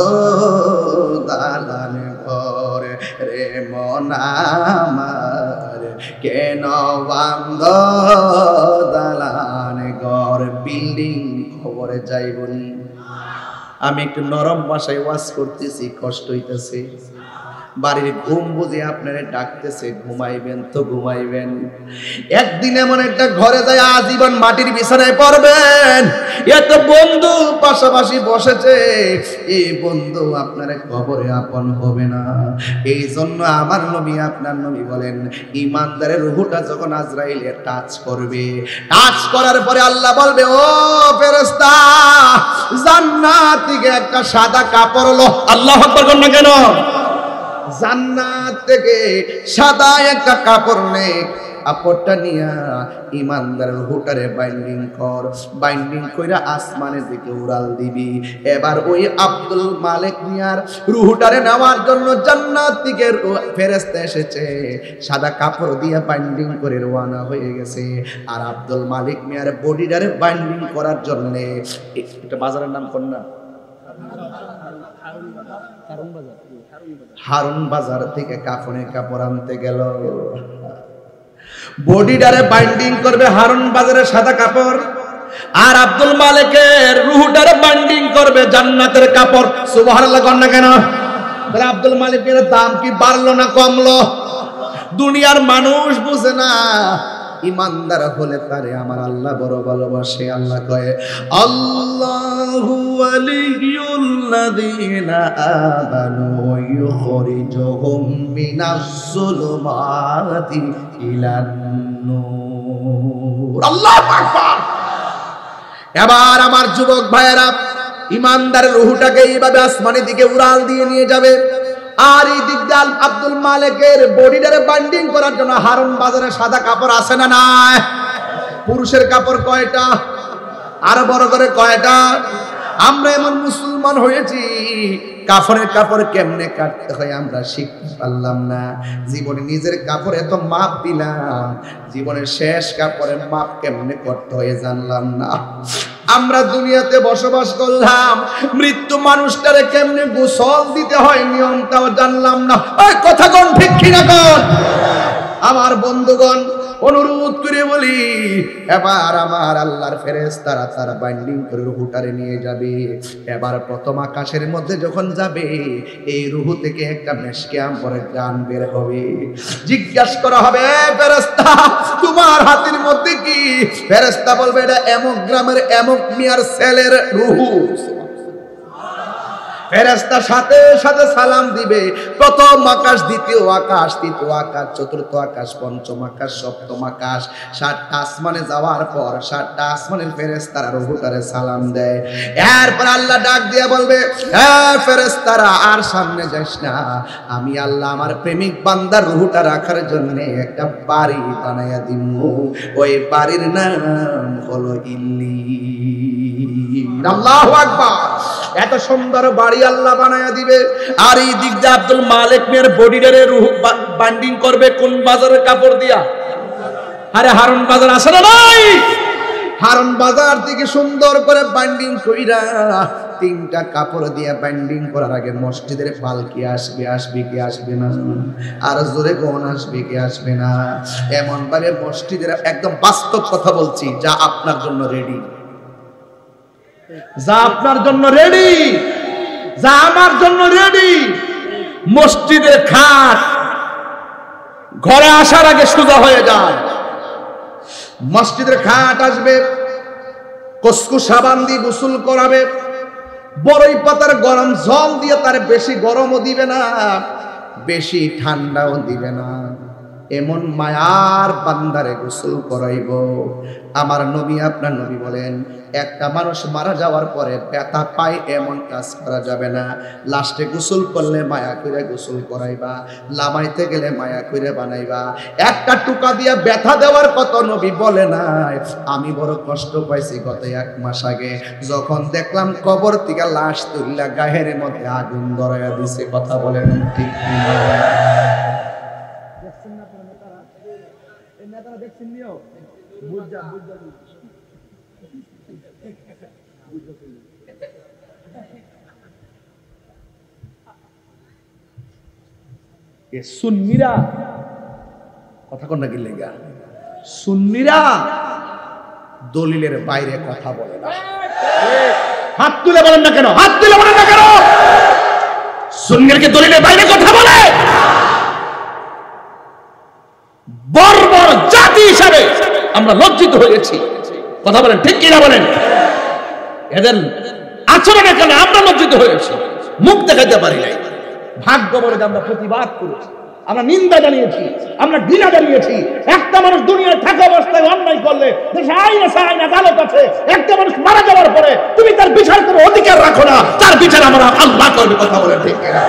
দালান ঘর রে মন আমার, কেন বান্ধ দালান ঘর। বিল্ডিং খবরে যাইবনি, আমি একটু নরম ভাষায় ওয়াজ করতেছি, কষ্ট হইতেছে। বাড়ির ঘুম বুঝে আপনারা ডাকতেছে, ঘুমাইবেন তো ঘুমাইবেন। একদিন এমন একটা ঘরে যায় আজীবন মাটির বিছানায় পড়বেন। এত বন্ধু পাশাপাশি বসেছে, এই বন্ধু আপনার কবরে আপন হবে না। এই জন্য আমার নবী আপনার নবী বলেন, ইমানদারের রূহটা যখন আজরাইলে টাচ করবে, টাচ করার পরে আল্লাহ বলবে, ও ফেরেশতা, জান্নাত থেকে একটা সাদা কাপড় লো। আল্লাহু আকবার বলেন না কেন? জান্নাত থেকে সাদা একটা কাপড় নে, কাপড়টা নিয়া ইমানদারের রূহটারে বাইন্ডিং কর, বাইন্ডিং কইরা আসমানের দিকে উড়াল দিবি। এবার ওই আব্দুল মালিক মিয়ার রূহটারে নেওয়ার জন্য জান্নাত থেকে ফেরেশতা এসেছে, সাদা কাপড় দিয়ে বাইন্ডিং করে রওনা হয়ে গেছে। আর আব্দুল মালিক মিয়ার বডিটারে বাইন্ডিং করার জন্য একটা বাজারের নাম কোন না, হারুন বাজার থেকে কাফনের কাপড় আনতে গেল। বডিটারে বাইন্ডিং করবে হারুন বাজারের সাদা কাপড়, আর আব্দুল মালিকের রূহটারে বাইন্ডিং করবে জান্নাতের কাপড়। সুবহানাল্লাহ কন না কেন? তাহলে আব্দুল মালিকের দাম কি বাড়লো না কমলো? দুনিয়ার মানুষ বুঝে না, ইমানদার হলে তারে আমার আল্লাহ বড় ভালোবাসে। আল্লাহ কয়, আল্লাহু ওয়ালিয়ুল্লাযীনা আমানু ইউখরিজুহুম মিনাজ যুলুমাতি ইলান নূর। আল্লাহু আকবার। এবার আমার যুবক ভাইয়েরা, ইমানদারের রূহটাকে এইভাবে আসমানের দিকে উড়াল দিয়ে নিয়ে যাবে, আর এই দিক দিয়ে আব্দুল মালিকের বডিটারে বাইন্ডিং করার জন্য হারুন বাজারে সাদা কাপড় আছে না নাই? পুরুষের কাপড় কয়টা? আরো বড় করে কয়টা? আমরা এমন মুসলমান হয়েছি, কাফনের কাপড় কেমনে কাটতে হয় আমরা শিখতে পারলাম না। জীবনে নিজের কাপড় এত মাপ দিলাম, জীবনের শেষ কাপড়ের মাপ কেমনে করতে হয় জানলাম না। আমরা দুনিয়াতে বসবাস করলাম, মৃত্যু মানুষটারে কেমনে গোসল দিতে হয় নিয়মটাও জানলাম না। ওই কথা কোন ঠিক কিনা কোন? আমার বন্ধুগণ, অনুরোধ করে বলি, এবার আমার আল্লাহর ফেরেশতারা তার বাইন্ডিং করে রুহুটারে নিয়ে যাবে। এবার প্রথম আকাশের মধ্যে যখন যাবে, এই রুহু থেকে একটা মেশকে আম্বরের গান বের হবে। জিজ্ঞাসা করা হবে, ফেরেশতা তোমার হাতের মধ্যে কি? ফেরেশতা বলবে, এটা এমক গ্রামের এমক মিয়ার ছেলের রুহু। ফেরেশতা সাথে সাথে সালাম দিবে। প্রথম আকাশ, দ্বিতীয় আকাশ, তৃতীয় আকাশ, চতুর্থ আকাশ, পঞ্চম আকাশ, সপ্তম আকাশ, 7টা আসমানে যাওয়ার পর 7টা আসমানের ফেরেশতারা রুহুটারে সালাম দেয়। এরপর আল্লাহ ডাক দিয়ে বলবে, হ্যাঁ ফেরেশতারা আর সামনে যাস না, আমি আল্লাহ আমার প্রেমিক বান্দার রুহুটা রাখার জন্য একটা বাড়ি বানাইয়া দিব। ওই বাড়ির নাম হলো ইল্লিন। আল্লাহু আকবার। এত সুন্দর বাড়ি আল্লাহ বানায়া দিবে। আর এই দিক দিয়ে আব্দুল মালিক মেয়ের বডিটারে রুহ বাইন্ডিং করবে কোন বাজারের কাপড় দিয়া? আরে হারুন বাজার আছে না নাই? হারুন বাজার থেকে সুন্দর করে বাইন্ডিং কইরা 3টা কাপড় দিয়ে বাইন্ডিং করার আগে মসজিদের পালকি আসবে, আসবে কি আসবে না? আর জোরে কোন আসবে কি আসবে না? এমন ভাবে মসজিদের, একদম বাস্তব কথা বলছি, যা আপনার জন্য রেডি, যা আপনার জন্য রেডি, যা আমার জন্য রেডি। মসজিদের খাট ঘরে আসার আগে সোজা হয়ে যায়। মসজিদের খাট আসবে, কসকু সাবান দিয়ে গোসল করাবে, বড়ই পাতার গরম জল দিয়ে, তার বেশি গরমও দিবে না, বেশি ঠান্ডাও দিবে না। এমন মায়ার বান্দারে গোসল করাইব। আমার নবী, আপনার নবী বলেন, একটা মানুষ মারা যাওয়ার পরে ব্যথা পায় এমন কাজ করা যাবে না। লাস্টে গোসল করলে মায়া করে গোসল করাইবা, লামাইতে গেলে মায়া করে বানাইবা। একটা টুকা দিয়া ব্যথা দেওয়ার কত নবী বলে নাই। আমি বড় কষ্ট পাইছি গত 1 মাস আগে, যখন দেখলাম কবর থেকে লাশ তুললা গায়ের মধ্যে আগুন ধরাইয়া দিছে। কথা বলেন ঠিক কিনা? সুন্নিরা কথা কন না কি লেগা? সুন্নিরা দলিলের বাইরে কথা বলে না। হাত তুলে বলেন না কেন? হাত তুলে বলেন না কেন? সুন্নিরকে দলিলের বাইরে কথা বলে। বর্বর জাতি হিসাবে আমরা লজ্জিত হয়েছি। কথা বলেন ঠিক কিনা বলেন? এদের আচরণে কেন আমরা লজ্জিত হয়েছি, মুখ দেখাতে পারি নাই। ভাগ্য বলে আমরা প্রতিবাদ করেছি, আমরা নিন্দা জানিয়েছি, আমরা ঘৃণা জানিয়েছি। একটা মানুষ দুনিয়ায় থাকা অবস্থায় অন্যায় করলে দেশে আইন আছে, আইন আদালত আছে। একটা মানুষ মারা যাওয়ার পরে তুমি তার বিচার করার অধিকার রাখো না, তার বিচার আমরা আল্লাহ করবে। কথা বলেন ঠিক কিনা?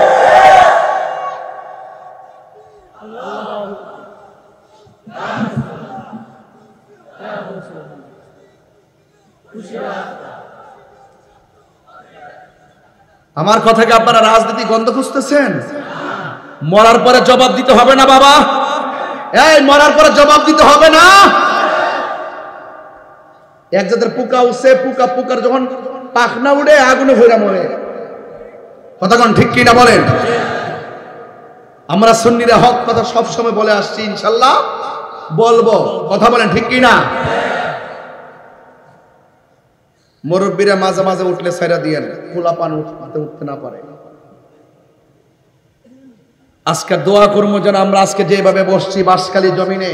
আমার কথাকে আপনারা রাজনীতি গন্ধ খুঁজতেছেন? মরার পরে জবাব দিতে হবে না বাবা, এই মরার পরে জবাব দিতে হবে না। এক জাতের পোকা উঠছে, পোকার যখন পাখনা উড়ে আগুনে ভরে মরে। কথা কোন ঠিক কিনা বলেন? আমরা সুন্নিরা হক কথা সব সময় বলে আসছি, ইনশাআল্লাহ বলবো। কথা বলেন ঠিক কিনা? মুরব্বীরা মাঝে মাঝে উঠলে ছাইরা দিয়েন, খোলা পান উঠতে না পারে। আজকে দোয়া করবো যেন আমরা আজকে যেভাবে বসছি বাঁশখালী জমিনে,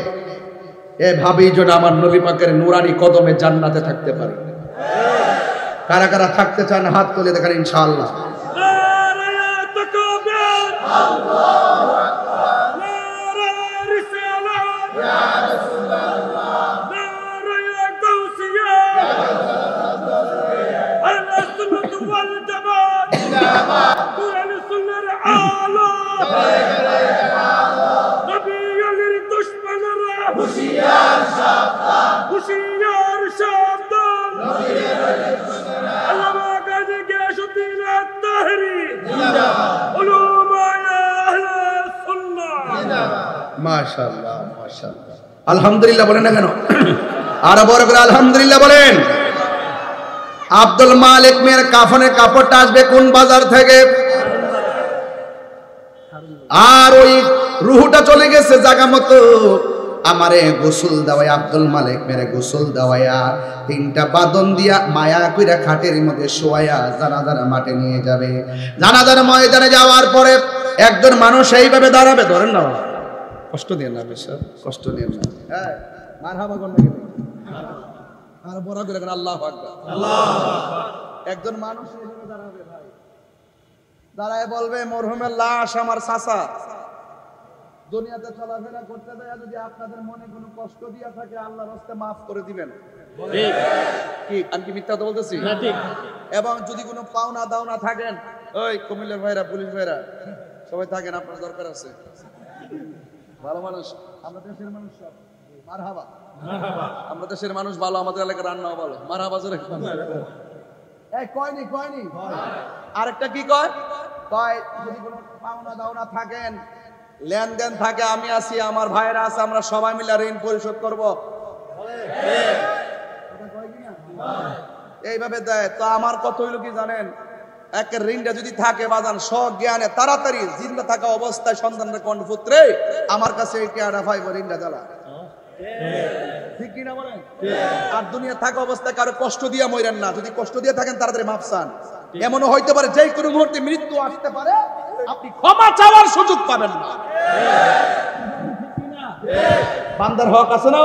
এভাবেই যেন আমার নবী পাকের নুরানি কদমে জান্নাতে থাকতে পারি। কারা কারা থাকতে চান হাত তুলে দেখান ইনশাআল্লাহ। মাশাআল্লাহ মাশাআল্লাহ, আলহামদুলিল্লাহ বলেন না কেন? আরো বড় করে আলহামদুলিল্লাহ বলেন। আব্দুল মালিক মিয়ার কাফনের কাপড়টা আসবে কোন বাজার থেকে? আর ওই রুহুটা চলে গেছে জায়গা মতো। আমারে গোসল দেওয়ায়, আব্দুল মালিক মেরে গোসল দেওয়ায়া 3টা বাদন দিয়া মায়া কইরা খাটের মধ্যে শোয়ায়া জানাজার মাঠে নিয়ে যাবে। জানাজার ময়দানে যাওয়ার পরে একজন মানুষ এইভাবে দাঁড়াবে, ধরেন না, কষ্ট দিয়ে না, বেশ কষ্ট দিয়ে না, হ্যাঁ মারহাবা কোন নাকি আর বড় করে আল্লাহু আকবার, আল্লাহু আকবার। একজন মানুষ এইভাবে দাঁড়াবে ভাই, দাঁড়ায় বলবে মরহুমের লাশ আমার চাচা। দুনিয়াতে চলাফেরা করতে যায় যদি আপনাদের মনে কোনো কষ্ট দিয়া থাকে আল্লাহর রাস্তায় maaf করে দিবেন। ঠিক কি আমি কি মিথ্যা বলতেছি? না, ঠিক। এবং যদি কোনো পাওনা দাওনা থাকেন, ওই কুমিল্লার ভাইরা, পুলিশ ভাইরা সবাই থাকেন, আপনার দরকার আছে, ভালো মানুষ, আমরা দেশের মানুষ সব, মারহাবা মারহাবা। আমরা দেশের মানুষ ভালো, আমাদের এলাকার রান্নাও ভালো, মারহাবা জোরে। এই কয়নি কয়নি আরেকটা কি কয়, কয় যদি কোনো পাওনা দাওনা থাকেন, লেনদেন থাকে, আমি আছি, আমার ভাইরা আছে, আমরা সবাই মিলে ঋণ পরিশোধ করব। এইভাবে দেয়। তো আমার কত হইল কি জানেন, এক ঋণটা যদি থাকে বাজান সজ্ঞানে তাড়াতাড়ি জিন্দা থাকা অবস্থায় সন্তানের কণ্ঠপুত্রে আমার কাছে এই টিয়াটা পাইব, ঋণটা জ্বালা, ঠিক কিনা বলেন? আর দুনিয়া থাকা অবস্থায় কারো কষ্ট দিয়া মরেন না, যদি কষ্ট দিয়ে থাকেন তাড়াতাড়ি মাফ চান। এমনও হইতে পারে যে কোনো মুহূর্তে মৃত্যু আসতে পারে, আপনি ক্ষমা চাওয়ার সুযোগ পাবেন না। বান্দার হক আছে না?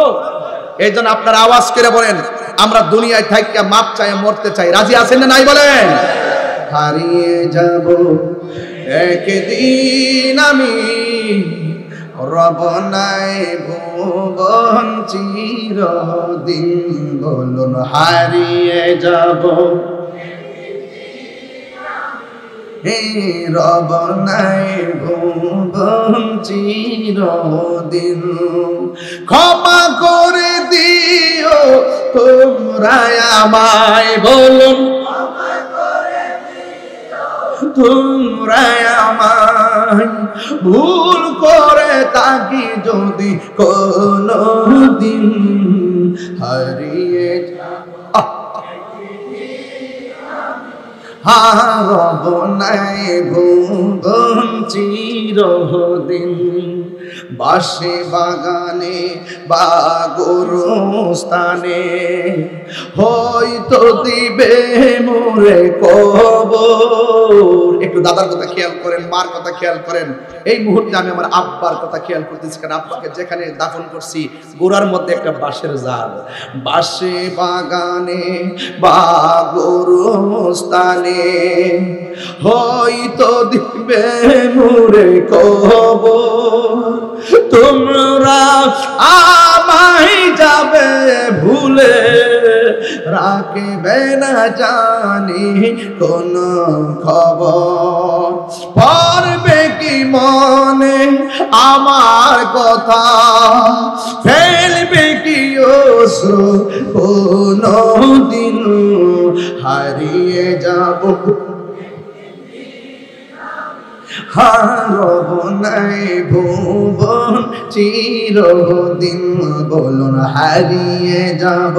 এই জন্য আপনারা আওয়াজ করে বলেন, আমরা দুনিয়ায় থাইকা মাপ চাই, মরতে চাই, রাজি আছেন না নাই বলেন? হারিয়ে যাব একদিন আমি, রব নাই ভুবন চিরদিন, বলুন হারিয়ে যাব রব নাই ভুবন চিরদিন, ক্ষমা করে দিও তোমরা আমায়, বলুন তোমরা আমায়, ভুল করে থাকি যদি কোনো দিন, হারিয়ে হারব নাই ভুবন চিরদিন, বাসে বাগানে বা গোরস্থানে হয়তো দিবে মোরে কবর। একটু দাদার কথা খেয়াল করেন, মার কথা খেয়াল করেন। এই মুহূর্তে আমি আমার আব্বার কথা খেয়াল করতেছি, কারণ আব্বাকে যেখানে দাফন করছি গোড়ার মধ্যে একটা বাঁশের জাল। বাসে বাগানে বা গোরস্থানে হয়তো দিবে মোরে কবর, তোমরা আমায় যাবে ভুলে, রাখবে না জানি কোন খবর, পড়বে কি মনে আমার কথা, ফেলবে কি অশ্রু কোনো দিন, হারিয়ে যাব হারব নাই ভুবন চিরদিন, বলুন হারিয়ে যাব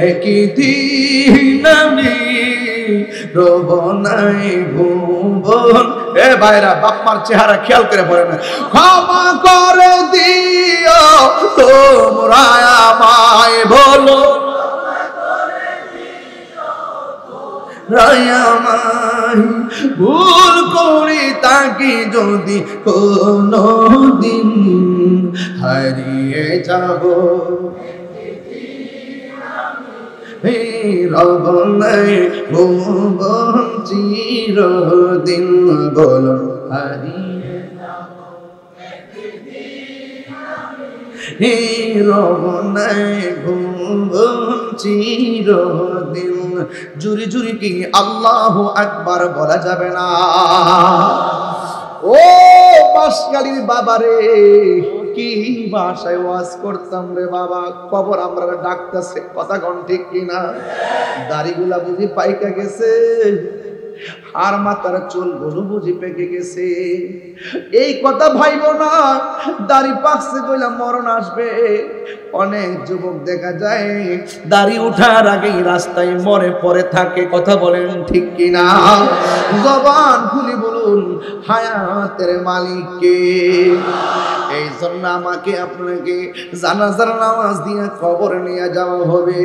একদিন আমি, রব নাই ভুবন। এ ভাইরা, বাপমার চেহারা খেয়াল করে পড়ে না, ক্ষমা করে দিও তোমরা আমায়, বলো রায়ামাই, ভুল করি তাকে যদি কোনো দিন, হারিয়ে যাব রব নাই ভুবন চিরদিন, বলো হারিয়ে রব নাই ভুবন চিরদিন। জুরি জুরি কি আল্লাহু আকবার বলা যাবে না? ও বাসকালীর বাবা রে, কি ভাষায় ওয়াজ করতাম রে বাবা, কবর আমরা ডাকতেছে, কথা কোন ঠিক কিনা? দাড়িগুলা বুঝি পাইকা গেছে, আর মাথার চুলগুলো বুঝি পেকে গেছে। এই কথা ভাইব না, দাড়ি পাকছে কইলা মরণ আসবে। অনেক যুবক দেখা যায় দাড়ি উঠার আগেই রাস্তায় মরে পড়ে থাকে। কথা বলেন ঠিক কিনা? জবান খুলি বলুন, হায়াতের মালিক কে? এই জন্য আমাকে আপনাকে জানাজার নামাজ দিয়ে কবরে নিয়ে যাওয়া হবে।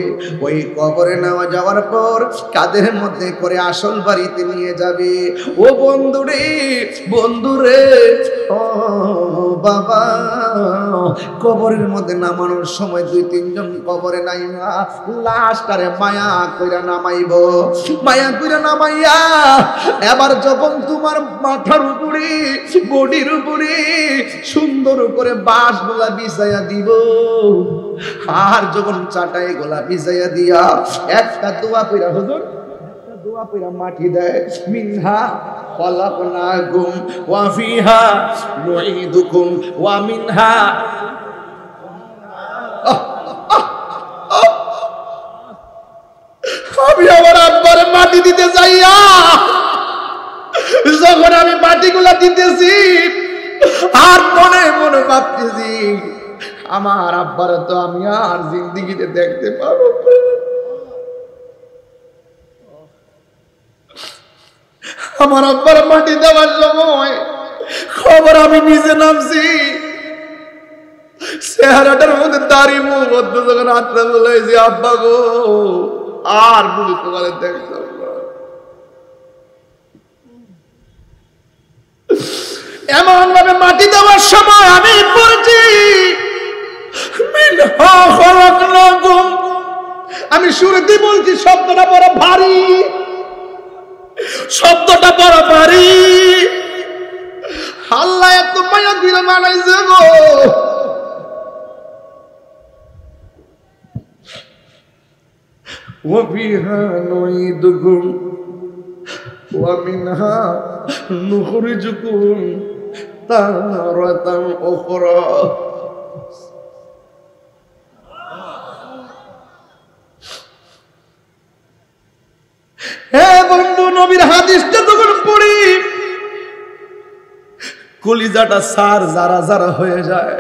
ওই কবরে নেওয়া যাওয়ার পর কাদের মধ্যে করে আসল বাড়িতে নিয়ে যাবে। ও বন্ধুরে, বন্ধুরে, ও বাবা, কবরের মধ্যে নামানোর সময় 2-3 জন কবরে নাইমা লাশটারে মায়া কইরা নামাইব। মায়া কইরা নামাইয়া এবার যখন তোমার মাথার উপরে, বডির উপরে সুন্দর করে বাঁশগুলা বিছাইয়া দিব, আর যখন চাটাই গোলা বিছাইয়া দিয়া একটা দোয়া কইরা, হুজুর একটা দোয়া কইরা মাটি দেয়, মিনহা খলাকনাকুম ওয়া ফিহা নুঈদুকুম ওয়া মিনহা। আমি আমার আব্বার মাটি দিতে যাইয়া যখন আমি মাটিগুলা দিতেছি আর মনে মনে ভাবতেছি আমার আব্বার তো আমি আর জিন্দেগিতে দেখতে পাবো। আমার আব্বার মাটি দেওয়ার সময় খবর আমি নিজে নামছি, চেহারাটার মধ্যে দাড়ি মুখ বদ্ধ, যখন হাতটা বলেছি আব্বা গো আর বুঝি তোমার দেখছো। এমন ভাবে মাটি দেওয়ার সময় আমি পড়ছি, আমি শুরুতে বলছি শব্দটা বড় ভারী, শব্দটা বড় ভারী। আল্লাহ এত মায়া দিয়ে বানাইছে গো। ওয়াফিহা নুঈদুকুম ওয়া মিনহা নুখরিজুকুম তারাতান উখরা। হে বন্ধু, নবীর হাদিসটা যখন পড়ি কলিজাটা সার জারা জারা হয়ে যায়।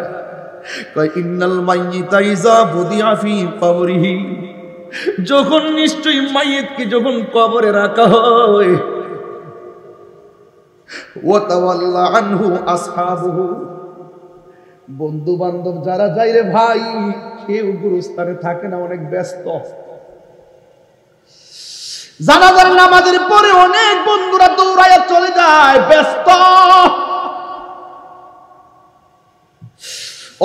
কয় ইন্নাল মাইয়িতা ইযা বুদিআ ফি কবরিহি, যখন নিশ্চয়ই মাইয়িতকে যখন কবরে রাখা হয়, ওয়া তাওয়াল্লা আনহু আসহাবুহু, বন্ধু বান্ধব যারা যায় রে ভাই, কেউ গুরুস্থানে থাকে না, অনেক ব্যস্ত। জানাজার নামাজের পরে অনেক বন্ধুরা দৌড়াইয়া চলে যায়, ব্যস্ত।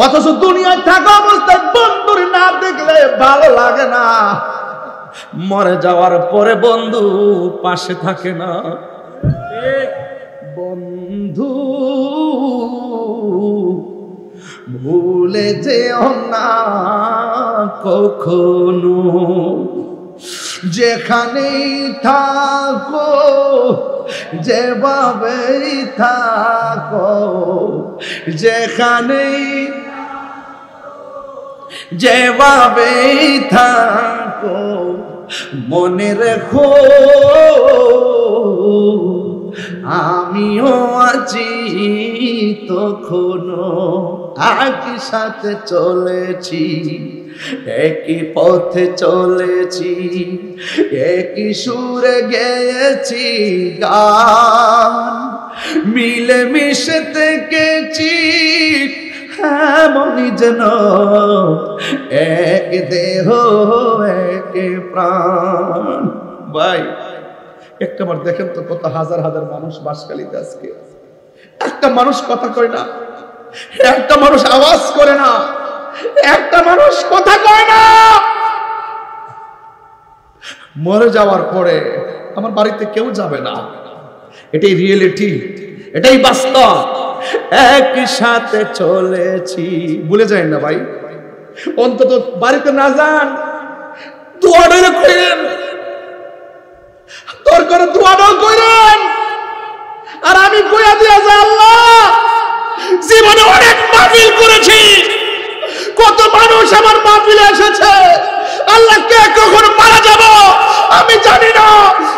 অথচ দুনিয়ায় থাকা অবস্থায় বন্ধুর না দেখলে ভালো লাগে না, মরে যাওয়ার পরে বন্ধু পাশে থাকে না। বন্ধু ভুলে যেও না কখনো, যেখানেই থাকো যেভাবেই থাকো, যেখানেই যেভাবেই থাকো, মনে রেখো আমিও আছি তখনো, একই সাথে চলেছি, একই পথে চলেছি, একই সুরে গেয়েছি গান, মিলে মিশে থেকেছি এমনই যেন এক দেহ এক প্রাণ। ভাই একটা বার দেখেন তো কত হাজার হাজার মানুষ বাঁশখালীতে আজকে, একটা মানুষ কথা কয় না, একটা মানুষ আওয়াজ করে না, একটা মানুষ কথা কয় না। মরে যাওয়ার পরে আমার বাড়িতে কেউ যাবে না, এটাই রিয়েলিটি, এটাই বাস্তব। একই সাথে চলেছি, ভুলে যায় না ভাই, অন্তত বাড়িতে না যান, দোয়াটা করেন, দরকার দোয়াটা করেন। আর আমি কইয়া দিয়া যাই, আল্লাহ জীবনে অনেক মাহফিল করেছি, কত মানুষ আমার মাহফিলে এসেছে, আল্লাহ কে কখন মারা যাব আমি জানি না,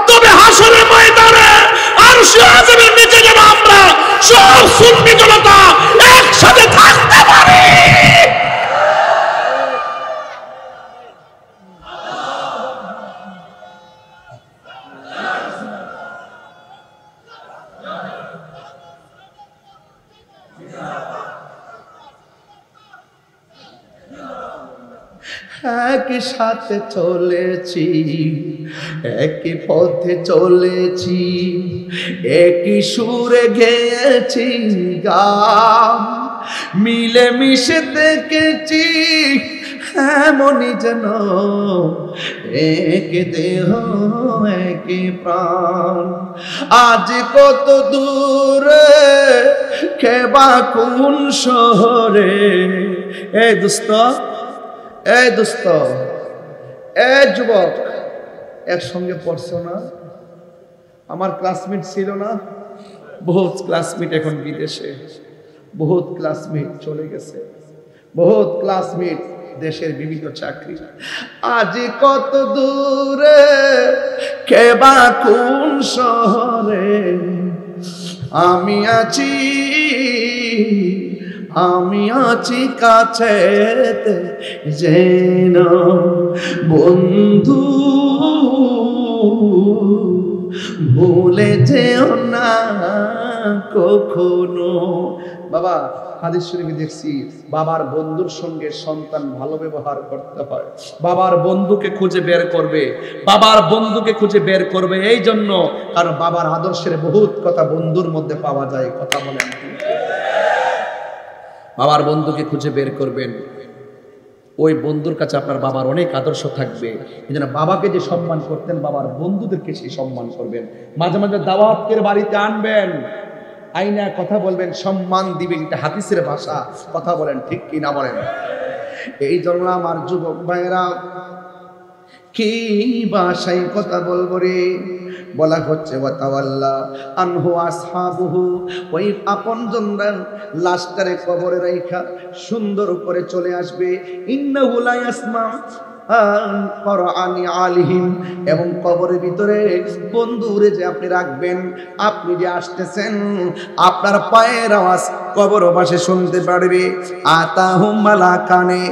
তবে হাসরের ময়দানে আরশে আযমের নিচে যেন আমরা সব সুন্নি জনতা একসাথে থাকতে পারি। একই সাথে চলেছি, একই পথে চলেছি, একই সুরে গেয়েছি গান, মিলে মিশে দেখেছি এমনই যেন এক দেহ এক প্রাণ। আজ কত দূরে কেবা কোন শহরে, এই দোস্ত, এই দোস্ত, এই যুবক, একসঙ্গে পড়ছো না? আমার ক্লাসমেট ছিল না? বহুত ক্লাসমেট এখন বিদেশে, বহুত ক্লাসমেট চলে গেছে, বহুত ক্লাসমেট দেশের বিভিন্ন চাকরি। আজ কত দূরে কেবা কোন শহরে, আমি আছি, আমি আছি কাছে যেন বন্ধু, ভুলে যেও না কখনো। বাবা, হাদিস শরীফে দেখছি বাবার বন্ধুর সঙ্গে সন্তান ভালো ব্যবহার করতে হয়। বাবার বন্ধুকে খুঁজে বের করবে, বাবার বন্ধুকে খুঁজে বের করবে এই জন্য, কারণ বাবার আদর্শের বহুত কথা বন্ধুর মধ্যে পাওয়া যায়। কথা বলেন, বাবার বন্ধুকে খুঁজে বের করবেন, ওই বন্ধুর কাছে আপনার বাবার অনেক আদর্শ থাকবে। এই জন্য বাবাকে যে সম্মান করতেন, বাবার বন্ধুদেরকে সেই সম্মান করবেন। মাঝে মাঝে দাওয়াতের বাড়িতে আনবেন, আইনা কথা বলবেন, সম্মান দিবেন, এটা হাদিসের ভাষা। কথা বলেন ঠিক কি না বলেন? এই জন্য আমার যুবক ভাইরা, কি ভাষায় কথা বলবো রে? বলা হচ্ছে ওয়াতাওয়াল্লা আনহু আসহাবুহু, ওই আপনজনরা লাশটারে কবরে রাইখা সুন্দর করে চলে আসবে। ইন্নাহু লা ইয়াসমা আলিহিম, এবং কবরের ভিতরে বন্ধুরে যে আপনি রাখবেন, আপনি যে আসতেছেন, আপনার পায়ের আওয়াজ কবরবাসী শুনতে পারবে। আতাহুম মালাকানে,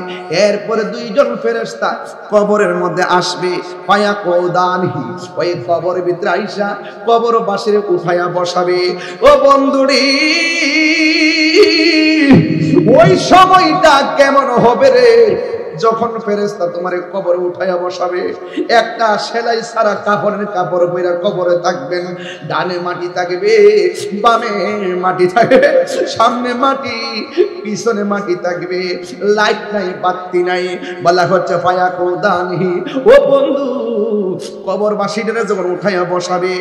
এরপরে দুইজন ফেরেশতা কবরের মধ্যে আসবে। পায়া কওদানহি, ওই কবরের ভিতরে আইসা কবরবাসীরে উঠায়া বসাবে। ও বন্ধুরি, ওই সময়টা কেমন হবে রে, যখন ফেরেশতা তোমারে কবরে উঠায়া বসাবে। একটা সেলাই সারা কাপড়ের কাপড় পরে কবরে থাকবেন। ডানে মাটি থাকবে, বামে মাটি থাকবে, সামনে মাটি, পিছনে মাটি থাকবে, লাইট নাই, বাতি নাই। বলা হচ্ছে ফায়াকুদানহি, ও বন্ধু, কবরবাসীদের যখন উঠায়া বসাবে,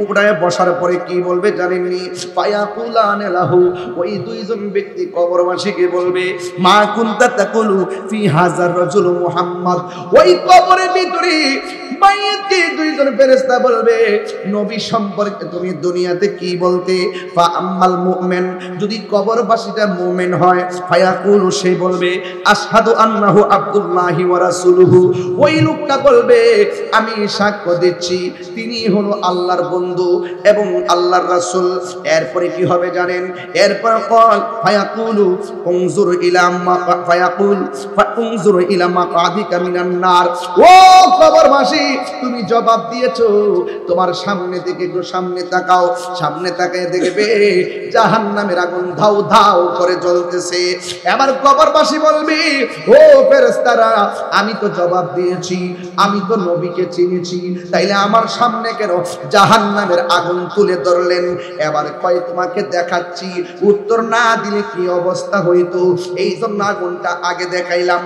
উঠায়া বসার পরে কি বলবে জানেননি? ফায়াকুলানে লাহু, ওই দুইজন ব্যক্তি কবরবাসীকে বলবে, মা কুনতা তাকুলু ফি হাযা রাজুল মুহাম্মদ। ওই কবরের ভিতরে মাইয়াতকে দুইজন ফেরেশতা বলবে, নবী সম্পর্কে তুমি দুনিয়াতে কি বলতে? ফা আম্মাল মুমিন, যদি কবরবাসীটা মুমিন হয়, ফায়াকুলু, সে বলবে আশহাদু আন্নাহু আব্দুল্লাহি ওয়া রাসূলুহু। ওই লোকটা বলবে, আমি সাক্ষ্য দিচ্ছি তিনি হলো আল্লাহর বন্ধু এবং আল্লাহর রাসূল। এরপরে কি হবে জানেন? এরপর কল ফায়াকুলু উনজুর ইলা মা, ফায়াকুল ফাউনজুর ইলা মাকাদিকা মিনান নার। ও কবরবাসী, তুমি জবাব দিয়েছো, তোমার সামনে দিকে একটু সামনে তাকাও। সামনে তাকায় দেখবে জাহান্নামের আগুন ধাউ ধাউ করে জ্বলতেছে। এবার কবরবাসী বলবে, ও ফেরেশতারা, আমি তো জবাব দিয়েছি, আমি তো নবীকে চিনেছি, তাইলে আমার সামনে কেন জাহান্নামের আগুন তুলে ধরলেন? এবার কয় তোমাকে দেখাচ্ছি, উত্তর না দিলে কি অবস্থা হইতো, এই জন্য আগুনটা আগে দেখাইলাম।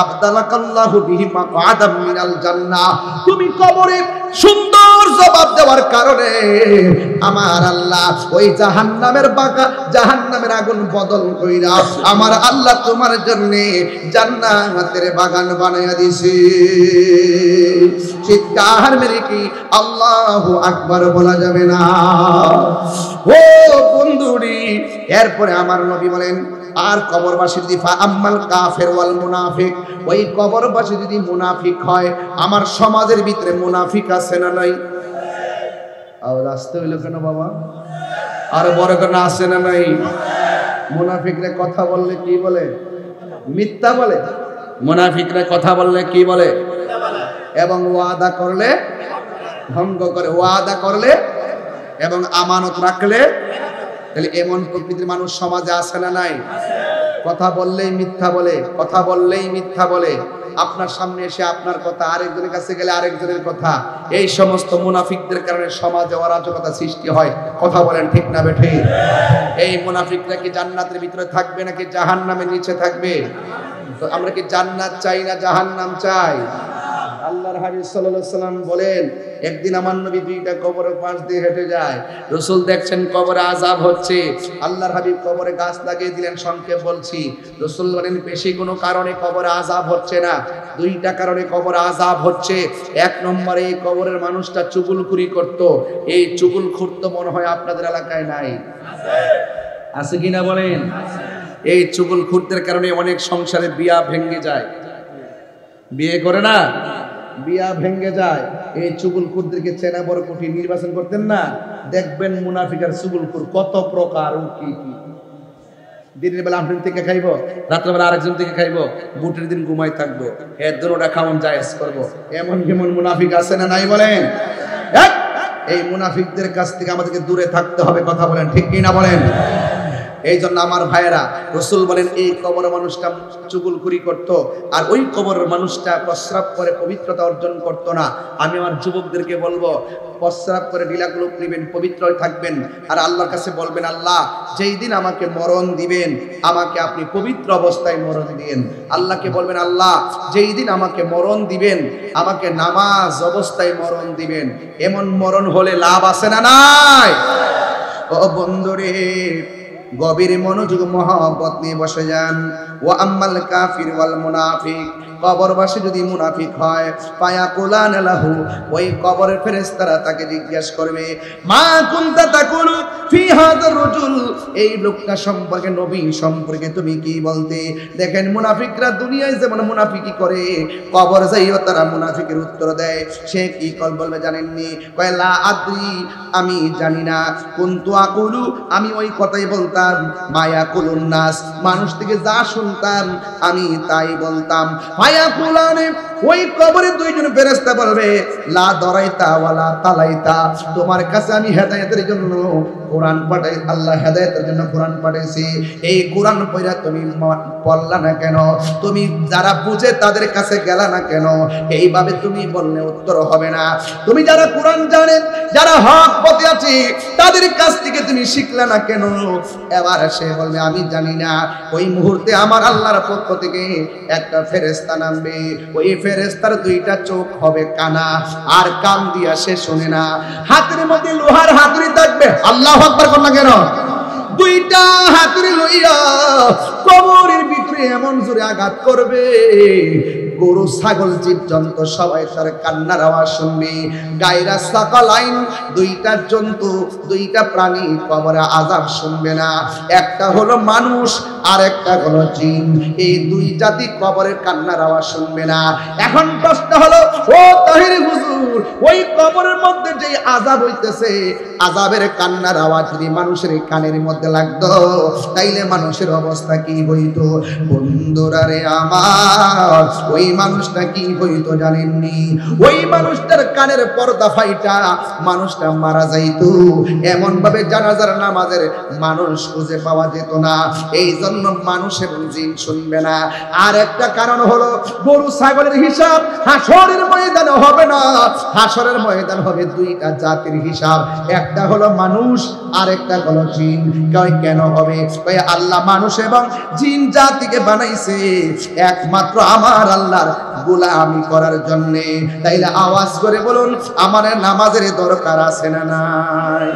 আবদালাকাল্লাহু বিহি মাকআদাম মিনাল জান্নাহ। তুমি কবরে সুন্দর জবাব দেওয়ার কারণে আমার আল্লাহ ওই জাহান্নামের বাগা, জাহান্নামের আগুন বদল কইরা আমার আল্লাহ তোমার জন্য জান্নাতের বাগান বানায়া দিয়েছে। চিৎকার মেরে কি আল্লাহু আকবার বলা যাবে না? ও বন্ধুরি, এরপরে আমার নবী বলেন, আর কবরবাসী যদি ফা আম্মাল কাফির ওয়াল মুনাফিক, ওই কবরবাসী যদি মুনাফিক হয়, আমার সমাজের ভিতরে মুনাফিক আছে না নাই? আওয়াজ আসতে হইল কেন বাবা? আর বড় কেন আছে না নাই? মুনাফিকরা কথা বললে কি বলে? মিথ্যা বলে। মুনাফিকরা কথা বললে কি বলে? এবং ওয়াদা করলে ভঙ্গ করে, ওয়াদা করলে এবং আমানত রাখলে। তাহলে এমন প্রকৃতির মানুষ সমাজে আছে না নাই? কথা বললেই মিথ্যা বলে, কথা বললেই মিথ্যা বলে। আপনার সামনে এসে আপনার কথা, আরেকজনের কাছে গেলে আরেকজনের কথা। এই সমস্ত মুনাফিকদের কারণে সমাজে অরাজকতা সৃষ্টি হয়। কথা বলেন ঠিক না বেঠিক? এই মুনাফিকরা কি জান্নাতের ভিতরে থাকবে নাকি জাহান্নামের নিচে থাকবে? তো আমরা কি জান্নাত চাই না জাহান্নাম চাই? আল্লাহর হাবিব সাল্লাল্লাহু আলাইহি ওয়াসাল্লাম বলেন, একদিন আমার নবী দুইটা কবরের পাশ দিয়ে হেঁটে যায়। রাসূল দেখছেন কবরে আযাব হচ্ছে। আল্লাহর হাবিব কবরে গাছ লাগিয়ে দিলেন। সংক্ষেপ বলছি, রাসূল বলেন বেশি কোনো কারণে কবরে আযাব হচ্ছে না, দুইটা কারণে কবরে আযাব হচ্ছে। এক নম্বরে এই কবরের মানুষটা চুগলখুরি করত। এই চুগলখুর তো মনে হয় আপনাদের এলাকায় নাই, আছে কিনা বলেন? এই চুগলখুরদের কারণে অনেক সংসারে বিয়া ভেঙে যায়। বিয়ে করে না, বিয়া ভেঙে যায়। এই চুগলখুরদেরকে চেনা বড় কঠিন। নির্বাচন করতেন না, দেখবেন মুনাফিক আর চুগলখুর কত প্রকার ও কি কি। দিনের বেলা আপনার থেকে খাইব, রাত্রেবেলা আরেকজন থেকে খাইব, বুটের দিন ঘুমাই থাকবো, এর দুটোটা খাওয়ান জায়েজ করবো। এমন কেমন মুনাফিক আছে না নাই বলেন? এই মুনাফিকদের কাছ থেকে আমাদেরকে দূরে থাকতে হবে। কথা বলেন ঠিক কি না বলেন? এই জন্য আমার ভাইয়েরা, রাসূল বলেন এই কবর মানুষটা চুগলখুরি করত, আর ওই কবরের মানুষটা প্রস্রাব করে পবিত্রতা অর্জন করত না। আমি আমার যুবকদেরকে বলবো, প্রস্রাব করে ঢিলাগুলো নেবেন, পবিত্র থাকবেন, আর আল্লাহর কাছে বলবেন, আল্লাহ যেই দিন আমাকে মরণ দিবেন, আমাকে আপনি পবিত্র অবস্থায় মরণ দিবেন। আল্লাহকে বলবেন, আল্লাহ যেই দিন আমাকে মরণ দিবেন, আমাকে নামাজ অবস্থায় মরণ দিবেন। এমন মরণ হলে লাভ আছে না নাই? ও বন্ধুরে, গভীর মনোযোগ মহব্বত নিয়ে বসে যান। ওয়া আম্মাল কাফির ওয়াল মুনাফিক, কবরবাসী যদি মুনাফিক হয়, ফায়াকুলান লাহু, ওই কবরের ফেরেশতারা তাকে জিজ্ঞাসা করবে, মা কুনতা তাকুলু ফি হাদার রাজুল, এই লোকটা সম্পর্কে, নবী সম্পর্কে তুমি কি বলতে? দেখেন মুনাফিকরা দুনিয়ায় যেমন মুনাফিকি করে, কবর যাইও তারা মুনাফিকের উত্তর দেয়। সে কি বলবে জানেননি? কয় লা আদ্রি, আমি জানি না। কুনতু আকুলু, আমি ওই কথাই বলতাম। মায়া কুলুন নাস, মানুষ থেকে যা শুনতাম আমি তাই বলতাম। ফায়াকুলানে, ওই কবরে দুইজন ফেরেশতা বলবে, লা দরাইতা ওয়ালা তালাইতা, তোমার কাছে আমি হেদায়েতের জন্য কোরআন পাঠাই, আল্লাহ হেদায়েতের জন্য কোরআন পাঠাইছি, এই কোরআন পড়া তুমি পড়লা না কেন? তুমি যারা বুঝে তাদের কাছে গেলা না কেন? এইভাবে তুমি বললে উত্তর হবে না। তুমি যারা কোরআন জানেন, যারা হক পথে আছে, তাদের কাছ থেকে তুমি শিখলে না কেন? এবার সে বলবে আমি জানি না। ওই মুহূর্তে আমার আল্লাহর পক্ষ থেকে একটা ফেরেশতা নামবে। ওই ফেরেশতার দুইটা চোখ হবে কানা, আর কান দিয়া সে শুনে না। হাতের মধ্যে লোহার হাতুড়ি থাকবে। আল্লাহু আকবার করনা কেন? দুইটা হাতুড়ি লইয়া কবরের ভিতরে এমন জোরে আঘাত করবে, গরু ছাগল জীবজন্তু সবাই তার কান্নার আওয়াজ শুনবে। গায়রা সাকালাইন, দুইটা জন্তু, দুইটা প্রাণী কবরে আযাব শুনবে না। একটা হলো মানুষ আর একটা হলো জিন। এই দুই জাতি কবরের কান্নার আওয়াজ শুনবে না। এখন প্রশ্ন হলো, ও তাহির হুজুর, ওই কবরের মধ্যে যে আযাব হইতেছে, আযাবের কান্নার আওয়াজ যদি মানুষের কানের মধ্যে লাগতো, তাইলে মানুষের অবস্থা কি হইতো? বন্ধুরা রে আমার, ওই মানুষটা কি হইতো জানেননি? ওই মানুষটার কানের পর্দা ফাইটা মানুষটা মারা যাইতো। এমন ভাবে জানাজার নামাজের মানুষ খুঁজে পাওয়া যেত না। এই জন্য মানুষ এবং জিন শুনবে না। আর একটা কারণ হলো, গরু ছাগলের হিসাব হাসরের ময়দানে হবে না। হাসরের ময়দান হবে দুইটা জাতির হিসাব, একটা হলো মানুষ আর একটা হলো জিন। কেন হবে? আল্লাহ মানুষ এবং জিন জাতিকে বানাইছে একমাত্র আমার আল্লাহর গোলামি করার জন্য। তাইলে আওয়াজ করে বলুন, আমার নামাজের দরকার আছে না নাই?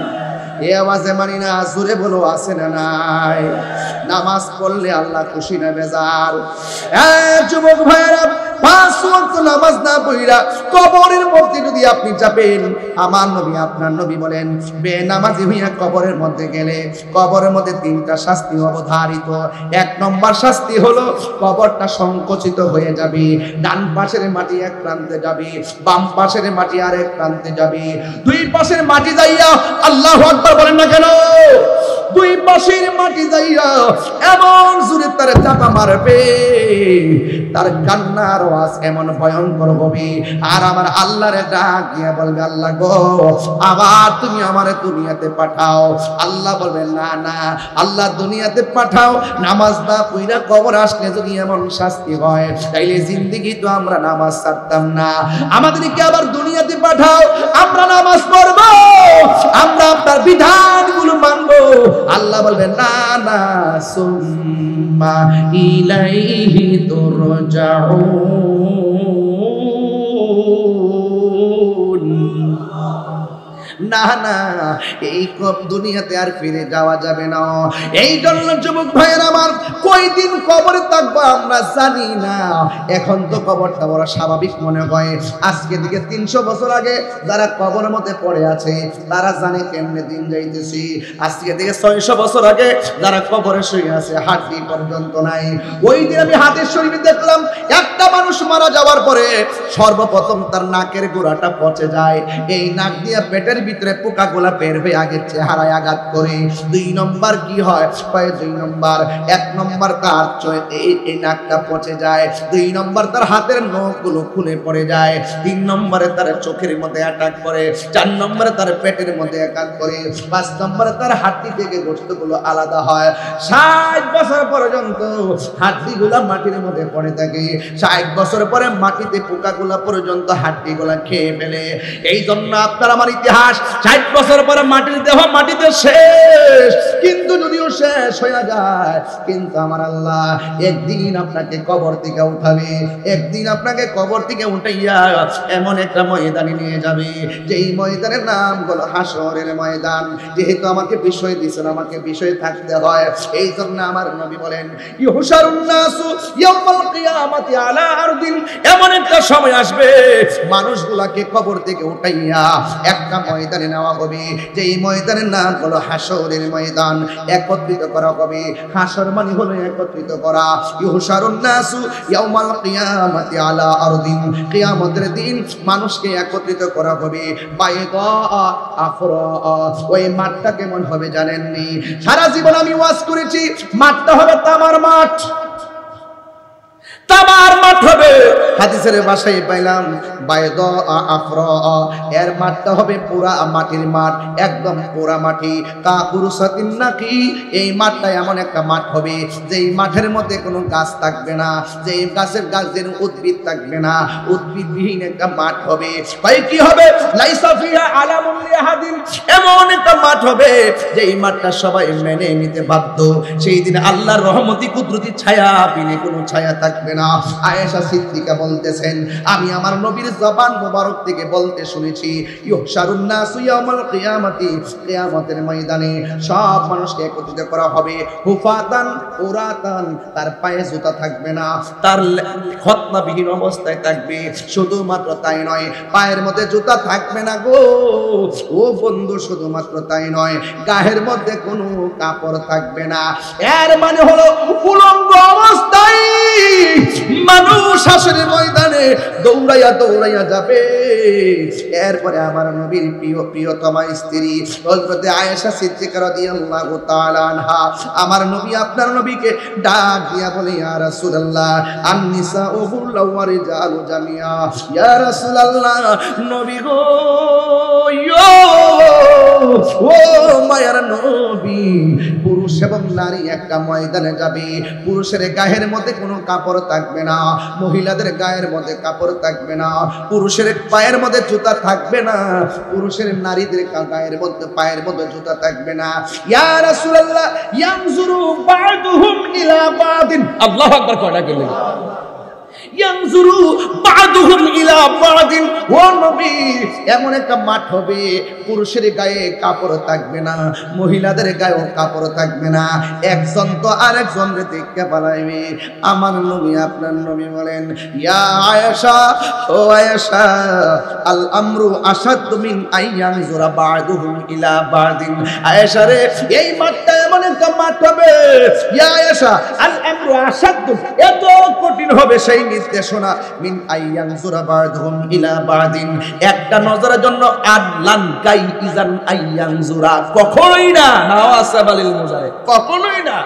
এই আওয়াজে মানি না, জোরে বলো আছে না নাই? নামাজ পড়লে আল্লাহ খুশি না বেজার? যুবক ভাইরা, 5 ওয়াক্ত নামাজ না পড়া কবরের মধ্যে যদি আপনি যাবেন, আমার নবী আপনার নবী বলেন, বেনামাজি হইয়া কবরের মধ্যে গেলে কবরের মধ্যে 3টা শাস্তি অবধারিত। 1 নম্বর শাস্তি হলো কবরটা সংকুচিত হয়ে যাবে, ডান পাশের মাটি এক প্রান্তে যাবে, বাম পাশের মাটি আরেক প্রান্তে যাবে। 2 পাশের মাটি যাইয়া, আল্লাহু আকবার বলেন না কেন, 2 পাশের মাটি যাইয়া এমন জোরে তার চাপা মারবে, তার কান্নার আওয়াজ এমন ভয়ঙ্কর হবে। আর আমার আল্লাহরে ডাক দিয়ে বলবে, আল্লাহ গো, আবার তুমি আমারে দুনিয়াতে পাঠাও। আল্লাহ বলবে, না না, আল্লাহ দুনিয়াতে পাঠাও। নামাজ না পড়া কবর আসলে যদি এমন শাস্তি হয়, তাইলে জিন্দেগি তো আমরা নামাজ ছাড়তাম না। আমাদেরকে আবার দুনিয়াতে পাঠাও, আমরা নামাজ পড়ব, আমরা আপনার বিধানগুলো মানব। আল্লাহ বলবে, না না, সুম্মা ইলাইহি তুরজাউন। না না, এই দুনিয়াতে আর ফিরে যাওয়া যাবে না। এই জন্য যুবক ভাইয়ের আমার, কয়দিন কবরে থাকবো আমরা জানি না। এখন তো কবরটা বড় স্বাভাবিক মনে হয়। আজকে থেকে 300 বছর আগে যারা কবরের মধ্যে পড়ে আছে তারা জানে কেমনে দিন যাইতেছি। আজকে থেকে 600 বছর আগে যারা কবরে শুয়ে আছে, হাড্ডি পর্যন্ত নাই। ওই দিন আমি হাদিস শরীফে দেখলাম, একটা মানুষ মারা যাওয়ার পরে সর্বপ্রথম তার নাকের গোড়াটা পচে যায়। এই নাক দিয়ে পেটের ভিতরে পোকাগুলা বের হয়ে আগের চেহারায় আঘাত করে। 2 নম্বর কি হয়? 2 নম্বর, 1 নম্বর তার এই নাকটা পচে যায়। 2 নম্বর তার হাতের নখগুলো খুলে পড়ে যায়। 3 নম্বরে তার চোখের মধ্যে অ্যাটাক করে। 4 নম্বরে তার পেটের মধ্যে আঘাত করে। 5 নম্বরে তার হাড্ডি থেকে গোশতগুলো আলাদা হয়। 60 বছর পর্যন্ত হাড্ডিগুলা মাটির মধ্যে পড়ে থাকে। 60 বছর পরে মাটিতে পোকাগুলা পর্যন্ত হাড্ডিগুলা খেয়ে ফেলে। এই জন্য আপনার আমার ইতিহাস, 60 বছর পরে মাটির দেহ মাটিতে শেষ। কিন্তু যদিও শেষ হয়ে যায়, কিন্তু আমার আল্লাহ একদিন আপনাকে কবর থেকে উঠাবে। একদিন আপনাকে কবর থেকে উঠাইয়া এমন একটা ময়দানে নিয়ে যাবে, যেই ময়দানের নাম হলো হাসরের ময়দান। যেহেতু আমাকে বিষয় দিয়েছেন, আমাকে বিষয় থাকতে হয়। এই জন্য আমার নবী বলেন, ইউহশারুন নাসু ইয়াউমাল কিয়ামাতি আলা আরদিন। এমন একটা সময় আসবে, মানুষগুলাকে কবর থেকে উঠাইয়া একটা ময়দানে নেওয়া হবে, যে এই ময়দানের নাম হলো হাসরের ময়দান। একত্রিত করা হবে। হাসর মানে হলো একত্রিত করা। ইউহশারুন নাসু ইয়াউমাল কিয়ামাতি আলা আরদিন। কিয়ামতের দিন মানুষকে একত্রিত করা হবে। বাইদা আফরা। ওই মাঠটা কেমন হবে জানেননি? সারা জীবন আমি ওয়াজ করেছি, মাঠটা হবে তামার মাঠ। তামার মাঠ হবে। হাদিসের ভাষায় পাইলাম বাইদা আফরা, এর মাঠটা হবে পুরা মাটির মাঠ, একদম পুরা মাটি। কাকুরুসাতিন নাকি, এই মাঠটা এমন একটা মাঠ হবে যেই মাঠের মধ্যে কোনো গাছ থাকবে না, যেই গাছের উদ্ভিদ থাকবে না, উদ্ভিদবিহীন একটা মাঠ হবে। ভাই কি হবে? লাইসা ফিহা আলামুন লিআহাদিন। এমন একটা মাঠ হবে যেই মাঠটা সবাই মেনে নিতে বাধ্য। সেই দিন আল্লাহর রহমতি কুদরতি ছায়া বিনে কোনো ছায়া থাকবে না। আয়েশা সিদ্দিকা বলতেছেন, আমি আমার নবীর জবান মোবারক থেকে বলতে শুনেছি, ইউহশারুন নাসু ইয়াউমাল কিয়ামাতি। কিয়ামতের ময়দানে সব মানুষকে একত্রিত করা হবে। হুফাতান উরাতান, তার পায়ে জুতা থাকবে না, তার খতনাবিহীন অবস্থায় থাকবে। শুধুমাত্র তাই নয়, পায়ের মধ্যে জুতা থাকবে না গো ও বন্ধু। শুধুমাত্র তাই নয়, গায়ের মধ্যে কোনো কাপড় থাকবে না। এর মানে হলো উলঙ্গ অবস্থায় মানুষ হাসরের ময়দানে দৌড়াইয়া দৌড়াইয়া যাবে। এরপরে আমার নবীর প্রিয়তমা স্ত্রী হযরতে আয়েশা সিদ্দিকা রাদিয়াল্লাহু তাআলা আনহা, আমার নবী আপনার নবীকে ডাক দিয়া বলে, ইয়া রাসূলুল্লাহ, আন-নিসাউ হুল্লাউ ওয়া রিজালু জামিয়া। ইয়া রাসূলুল্লাহ, নবী গো, ও মায়ার নবী, পুরুষ এবং নারী একটা ময়দানে যাবে। পুরুষের গায়ের মধ্যে কোনো কাপড় থাকবে না, মহিলাদের গায়ের মধ্যে কাপড় থাকবে না, পুরুষের পায়ের মধ্যে জুতা থাকবে না, পুরুষের নারীদের গায়ের মধ্যে পায়ের মধ্যে জুতা থাকবে না। ইয়া রাসূলুল্লাহ, ইয়ানজুরু বা'দুহুম ইলা বা'দিন। আল্লাহু আকবার, কয়টা গেলেন? ইয়ানজুরু বা'দুহুম ইলা বা'দিন। ও নবী, এমন একটা মাঠ হবে পুরুষের গায়ে কাপড় থাকবে না, মহিলাদের গায়েও কাপড় থাকবে না, একজন তো আরেকজনকে দেখতে পালাইবে। আমার নবী, আপনার নবী বলেন, ইয়া আয়েশা, ও আয়েশা, আল আমরু আশাদ্দু মিন আইয়ানজুরা বা'দুহুম ইলা বা'দিন। আয়েশা রে, এই মাঠটা এমন একটা মাঠ হবে, ইয়া আয়েশা, আল আমরু আশাদ্দু, এত কঠিন হবে সেই নির্দেশনা, মিন আইয়ানজুরা বা'দুহুম ইলা বা'দিন, একটা নজরের জন্য আদলান গাই ইজান আইয়ানজুরা, কখনোই না, নাওয়াসাবালিল মুজারে, কখনোই না।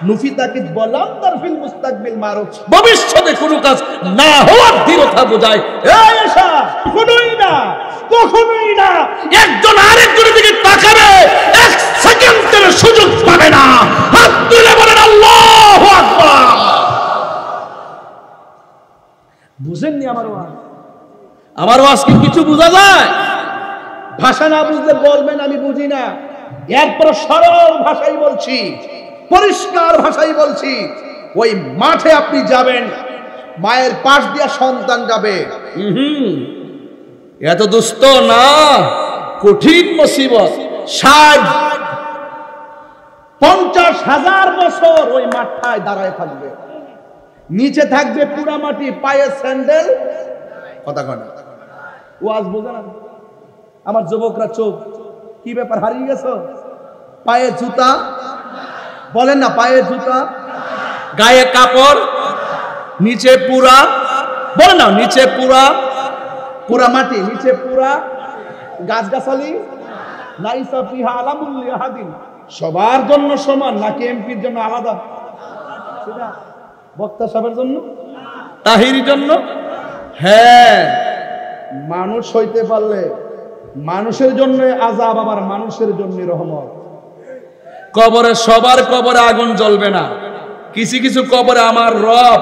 নুফি তাকিদ বলাম তারফিল মুস্তাকবিল মারুফ, ভবিষ্যতে কোনো কাজ না হওয়ার দৃঢ়তা বোঝায়। আয়েশা, কখনোই না, কখনোই না। একজন আরেকজনের দিকে তাকাবে, এক সেকেন্ডের সুযোগ পাবে না। হাত তুলে বলেন আল্লাহু আকবার। বুঝেননি আমার ওয়াজ? আমার ওয়াজ কি কিছু বোঝা যায়? ভাষা না বুঝলে বলবেন আমি বুঝি না, এরপর সরল ভাষাই বলছি, পরিষ্কার ভাষাই বলছি। ওই মাঠে আপনি যাবেন, মায়ের পাশ দিয়ে সন্তান যাবে, এত দুস্থ না, কঠিন মুসিবত। 50,000 বছর ওই মাঠটায় দাঁড়ায় থাকবে, নিচে থাকবে পুরা মাটি, পায়ে স্যান্ডেল, কথা কয় না, ওয়াজ বোঝে না। আমার যুবকরা চোখ, কি ব্যাপার, হারিয়ে গেছো? পায়ে জুতা, বলেন না, পায়ে জুতা, গায়ে কাপড়, নিচে পুরা, বলে না, নিচে পুরা, পুরা মাটি, নিচে পুরা গাছগাছালি, লাইসা ফিহা আলামুল লিআহাদিন, সবার জন্য সমান, নাকি এমপির জন্য আলাদা? সেটা বক্তা সাহেবের জন্য, তাহিরির জন্য। হ্যাঁ, মানুষ হইতে পারলে মানুষের জন্য আযাব, আবার মানুষের জন্য রহমত। কবরে সবার কবরে আগুন জ্বলবে না, কিছু কিছু কবরে আমার রব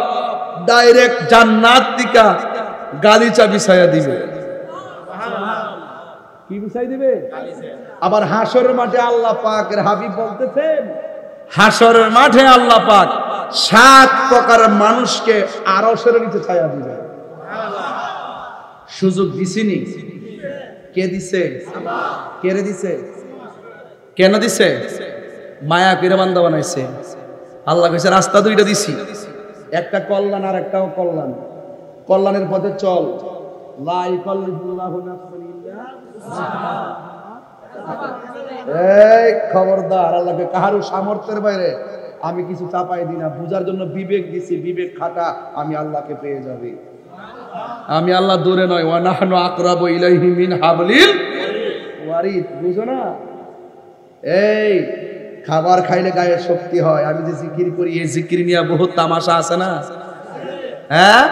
ডাইরেক্ট জান্নাত থেকে গালিচা বিছায়া দিবে। কি বিছাই দিবে? আবার হাসরের মাঠে আল্লাহ পাকের হাবিব বলতেছেন, হাসরের মাঠে আল্লাহ পাক 7 প্রকার মানুষকে আরশের নিচে ছায়া দিবে। সুযোগ দিছিনি? কে দিছে? কে রে দিছে? কেন দিছে? মায়া করে বান্দা বানাইছে। আল্লাহ কইছে রাস্তা দুইটা দিছি, একটা কল্যাণ আর একটাও কল্যাণ। কল্যাণের পথে চল, লা ইকাল্লিফুল্লাহু নাফসান ইল্লা এই খবরদার, আল্লাহকে কাহারও সামর্থ্যের বাইরে আমি কিছু চাপাই দিই না, বুঝার জন্য বিবেক দিছি, বিবেক খাটা, আমি আল্লাহকে পেয়ে যাবে। আমি আল্লাহ দূরে নয়, ওয়া নাহনু আকরাবু ইলাইহি মিন হাবলিল ওয়ারিদ, বুঝো না? এই খাবার খাইলে গায়ে শক্তি হয়, আমি যে জিকির করি, এই জিকির নিয়ে বহুত তামাশা আছে না? হ্যাঁ,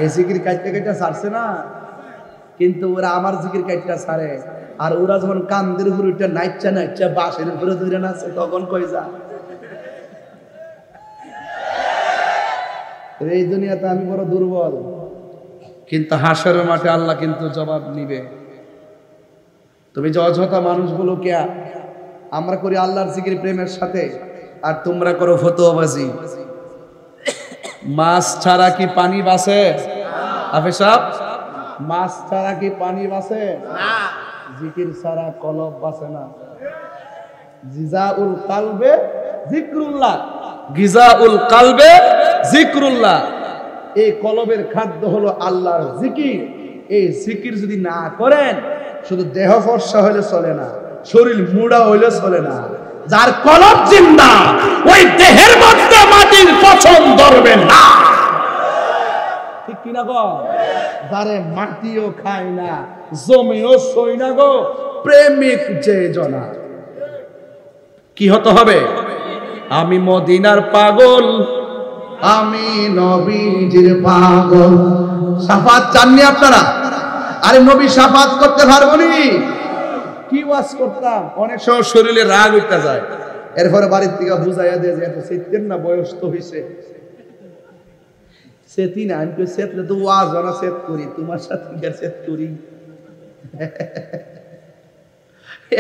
এই জিকির কাটতে কাটতে ছাড়ছে না, কিন্তু ওরা আমার জিকির কাটতে ছাড়ে, আর ওরা যখন কান্দের উপরে উঠে নাইচা নাইচা বাঁশের উপরে ধরে নাচে, তখন কই যা। এই দুনিয়াতে আমি বড় দুর্বল, কিন্তু হাসরের মাঠে আল্লাহ কিন্তু জবাব নিবে। তুমি যে অযথা মানুষগুলোকে আমরা করি আল্লাহর জিকির প্রেমের সাথে, আর তোমরা করো ফতোয়াবাজি। মাছ ছাড়া কি পানি বাসে? হাফেজ সাহেব, মাছ ছাড়া কি পানি বাসে? না। জিকির ছাড়া কলব বাসে না। জিজাউল কালবে জিক্রুল্লাহ, গিজাউল কালবে জিক্রুল্লাহ। এই কলবের খাদ্য হলো আল্লাহর জিকির। এই জিকির যদি না করেন, শুধু দেহ ফর্সা হইলে চলে না, শরীর মুড়া হইলে চলে না। যার কলব জিন্দা, ওই দেহের মধ্যে মাটির পচন ধরবে না। ঠিক কিনা গো? যারে মাটিও খায় না, জমিও সই না গো, প্রেমিক যে জনা, কি হতে হবে? আমি মদিনার পাগল, আমি নবীজির পাগল। শাফাত চাননি আপনারা? আরে নবী শাফাত করতে পারবো নি? কি ওয়াজ করতাম, অনেক সব শরীরে রাগ উঠতে যায়। এরপরে বাড়ির থেকে বুঝাইয়া দিয়ে যে এত সেতেন না, বয়স তো হয়েছে। সেতি না, আমি কই সেতলে তো ওয়াজ না, সেত করি তোমার সাথে কি আর সেত করি?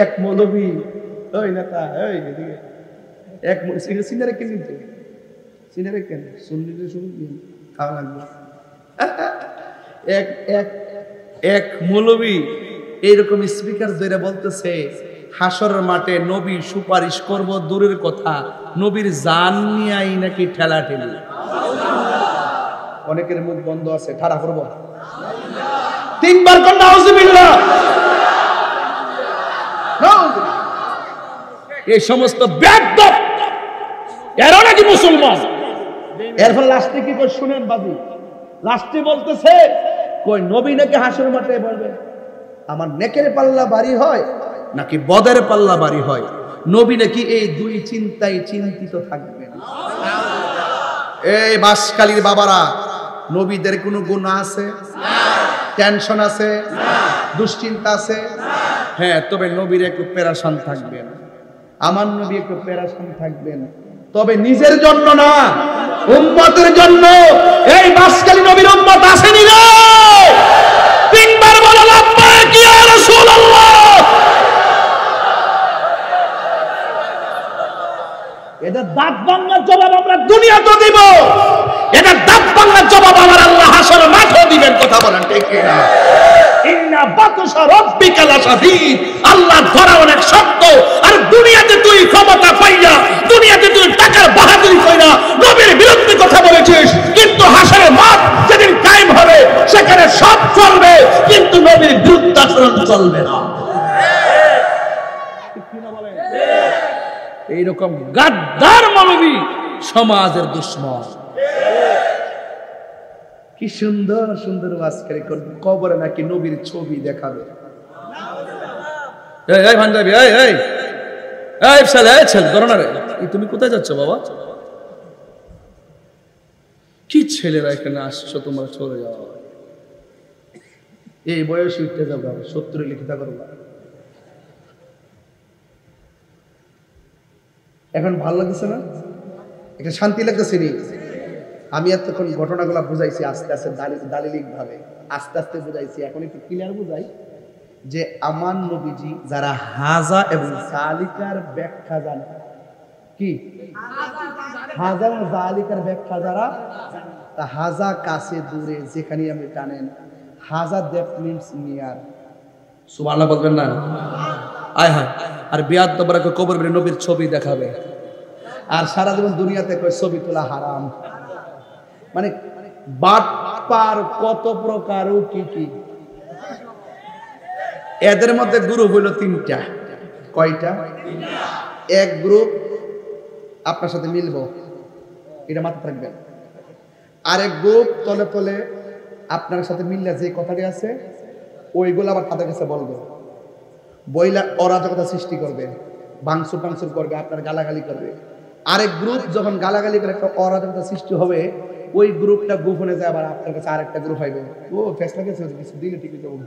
এক মৌলবী, ওই নেতা, ওই এদিকে এক সিনারে কেন নিতে, সিনারে কেন শুনলি শুনুন খাওয়া লাগবে। এক এক এক মৌলবী এইরকম স্পিকার ধরে বলতেছে হাসরের মাঠে নবী সুপারিশ করব দূরের কথা, নবীর জান নিয়েই নাকি ঠেলা ঠেলি। অনেকের মুখ বন্ধ আছে, ঠাড়া করব তিনবার কোন নাউজুবিল্লাহ। এই সমস্ত বেয়াদব এরা নাকি মুসলমান। এরপর লাস্টে কি করে শুনেন বাবু, লাস্টে বলতেছে কই নবী নাকি হাসরের মাঠে বলবে আমার নেকের পাল্লা ভারী হয় নাকি বদের পাল্লা ভারী হয়, নবী নাকি এই দুই চিন্তায় চিন্তিত থাকবেন। এই বাসকালীর বাবারা, নবীদের কোনো গুনাহ আছে? টেনশন আছে? দুশ্চিন্তা আছে? হ্যাঁ, তবে নবীর একটু পেরেশান থাকবেন, আমার নবী একটু পেরেশান থাকবেন, তবে নিজের জন্য না, উম্মতের জন্য। এই বাসকালী নবীর উম্মত আসেনি না? তিনবার বলো লাব্বাইক ইয়া রাসূলুল্লাহ। এটা দাঁত ভাঙার জবাব আমরা দুনিয়াতে দিব, এটা দাঁত ভাঙার জবাব আমার আল্লাহ হাসরের মাঠে দিবেন। কথা বলেন ঠিক কি না? ইন্না বাতশা রাব্বিকা লাশাদীদ। আল্লাহর ধরা অনেক শক্ত। আর দুনিয়াতে তুই ক্ষমতা পাইয়া, দুনিয়াতে তুই টাকার বাহাদুরি কইরা নবীর বিরুদ্ধে কথা বলেছিস, কিন্তু হাসরের মাঠ যেদিন কায়েম হবে সেখানে সব চলবে, কিন্তু নবীর বিরুদ্ধে আচরণ চলবে না। এইরকম গাদ্দার মৌলবী সমাজের দুশ্মন। কি সুন্দর সুন্দর ওয়াজ করে, কবরে নাকি নবীর ছবি দেখাবে। এই ভান্ডাবি, এই এই এই ছেলে, এই ছেলে ধরো না রে, তুমি কোথায় যাচ্ছ বাবা? কি ছেলেরা এখানে আসছো, তোমরা চলে যাও। এই বয়সে উঠতে যাবো, 70 লিখিতা করবো। এখন ভালো লাগছে না? একটা শান্তি লাগতেছে নি? আমি এতক্ষণ ঘটনাগুলো বুঝাইছি আস্তে আস্তে, দালিলিক ভাবে আস্তে আস্তে বুঝাইছি। এখন একটু ক্লিয়ার বুঝাই যে আমার নবীজি যারা হাজা এবং জালিকার ব্যাখ্যা জানে, কি হাজা এবং জালিকার ব্যাখ্যা যারা, তা হাজা কাছে দূরে যেখানে আপনি টানেন, হাজা দ্যাট মিন্স নিয়ার। সুবহানাল্লাহ বলবেন না? আয় হায়। আর বিয়াদবরা কবর বের নবীর ছবি দেখাবে, আর সারা জীবন দুনিয়াতে কয় ছবি তোলা হারাম। মানে বাটপার কত প্রকার ও কি কি। এদের মধ্যে গ্রুপ হইল 3টা। কয়টা? এক গ্রুপ আপনার সাথে মিলবো, এটা মাথায় রাখবেন। আরেক গ্রুপ তলে তলে আপনার সাথে মিললে যে কথাটি আছে ওইগুলো আবার তাদের কাছে বলবে, বইলা অরাজকতা সৃষ্টি করবে, ভাঙচুর টাংচুর করবে, আপনার গালাগালি করবে। আরেক গ্রুপ যখন গালাগালি করে একটা অরাজকতা সৃষ্টি হবে, ওই গ্রুপটা গোপনে যায় আবার আপনার কাছে আরেকটা গ্রুপ আইবে, ও ফেসলা গেছে কিছু দিলে ঠিক হইতে হবে।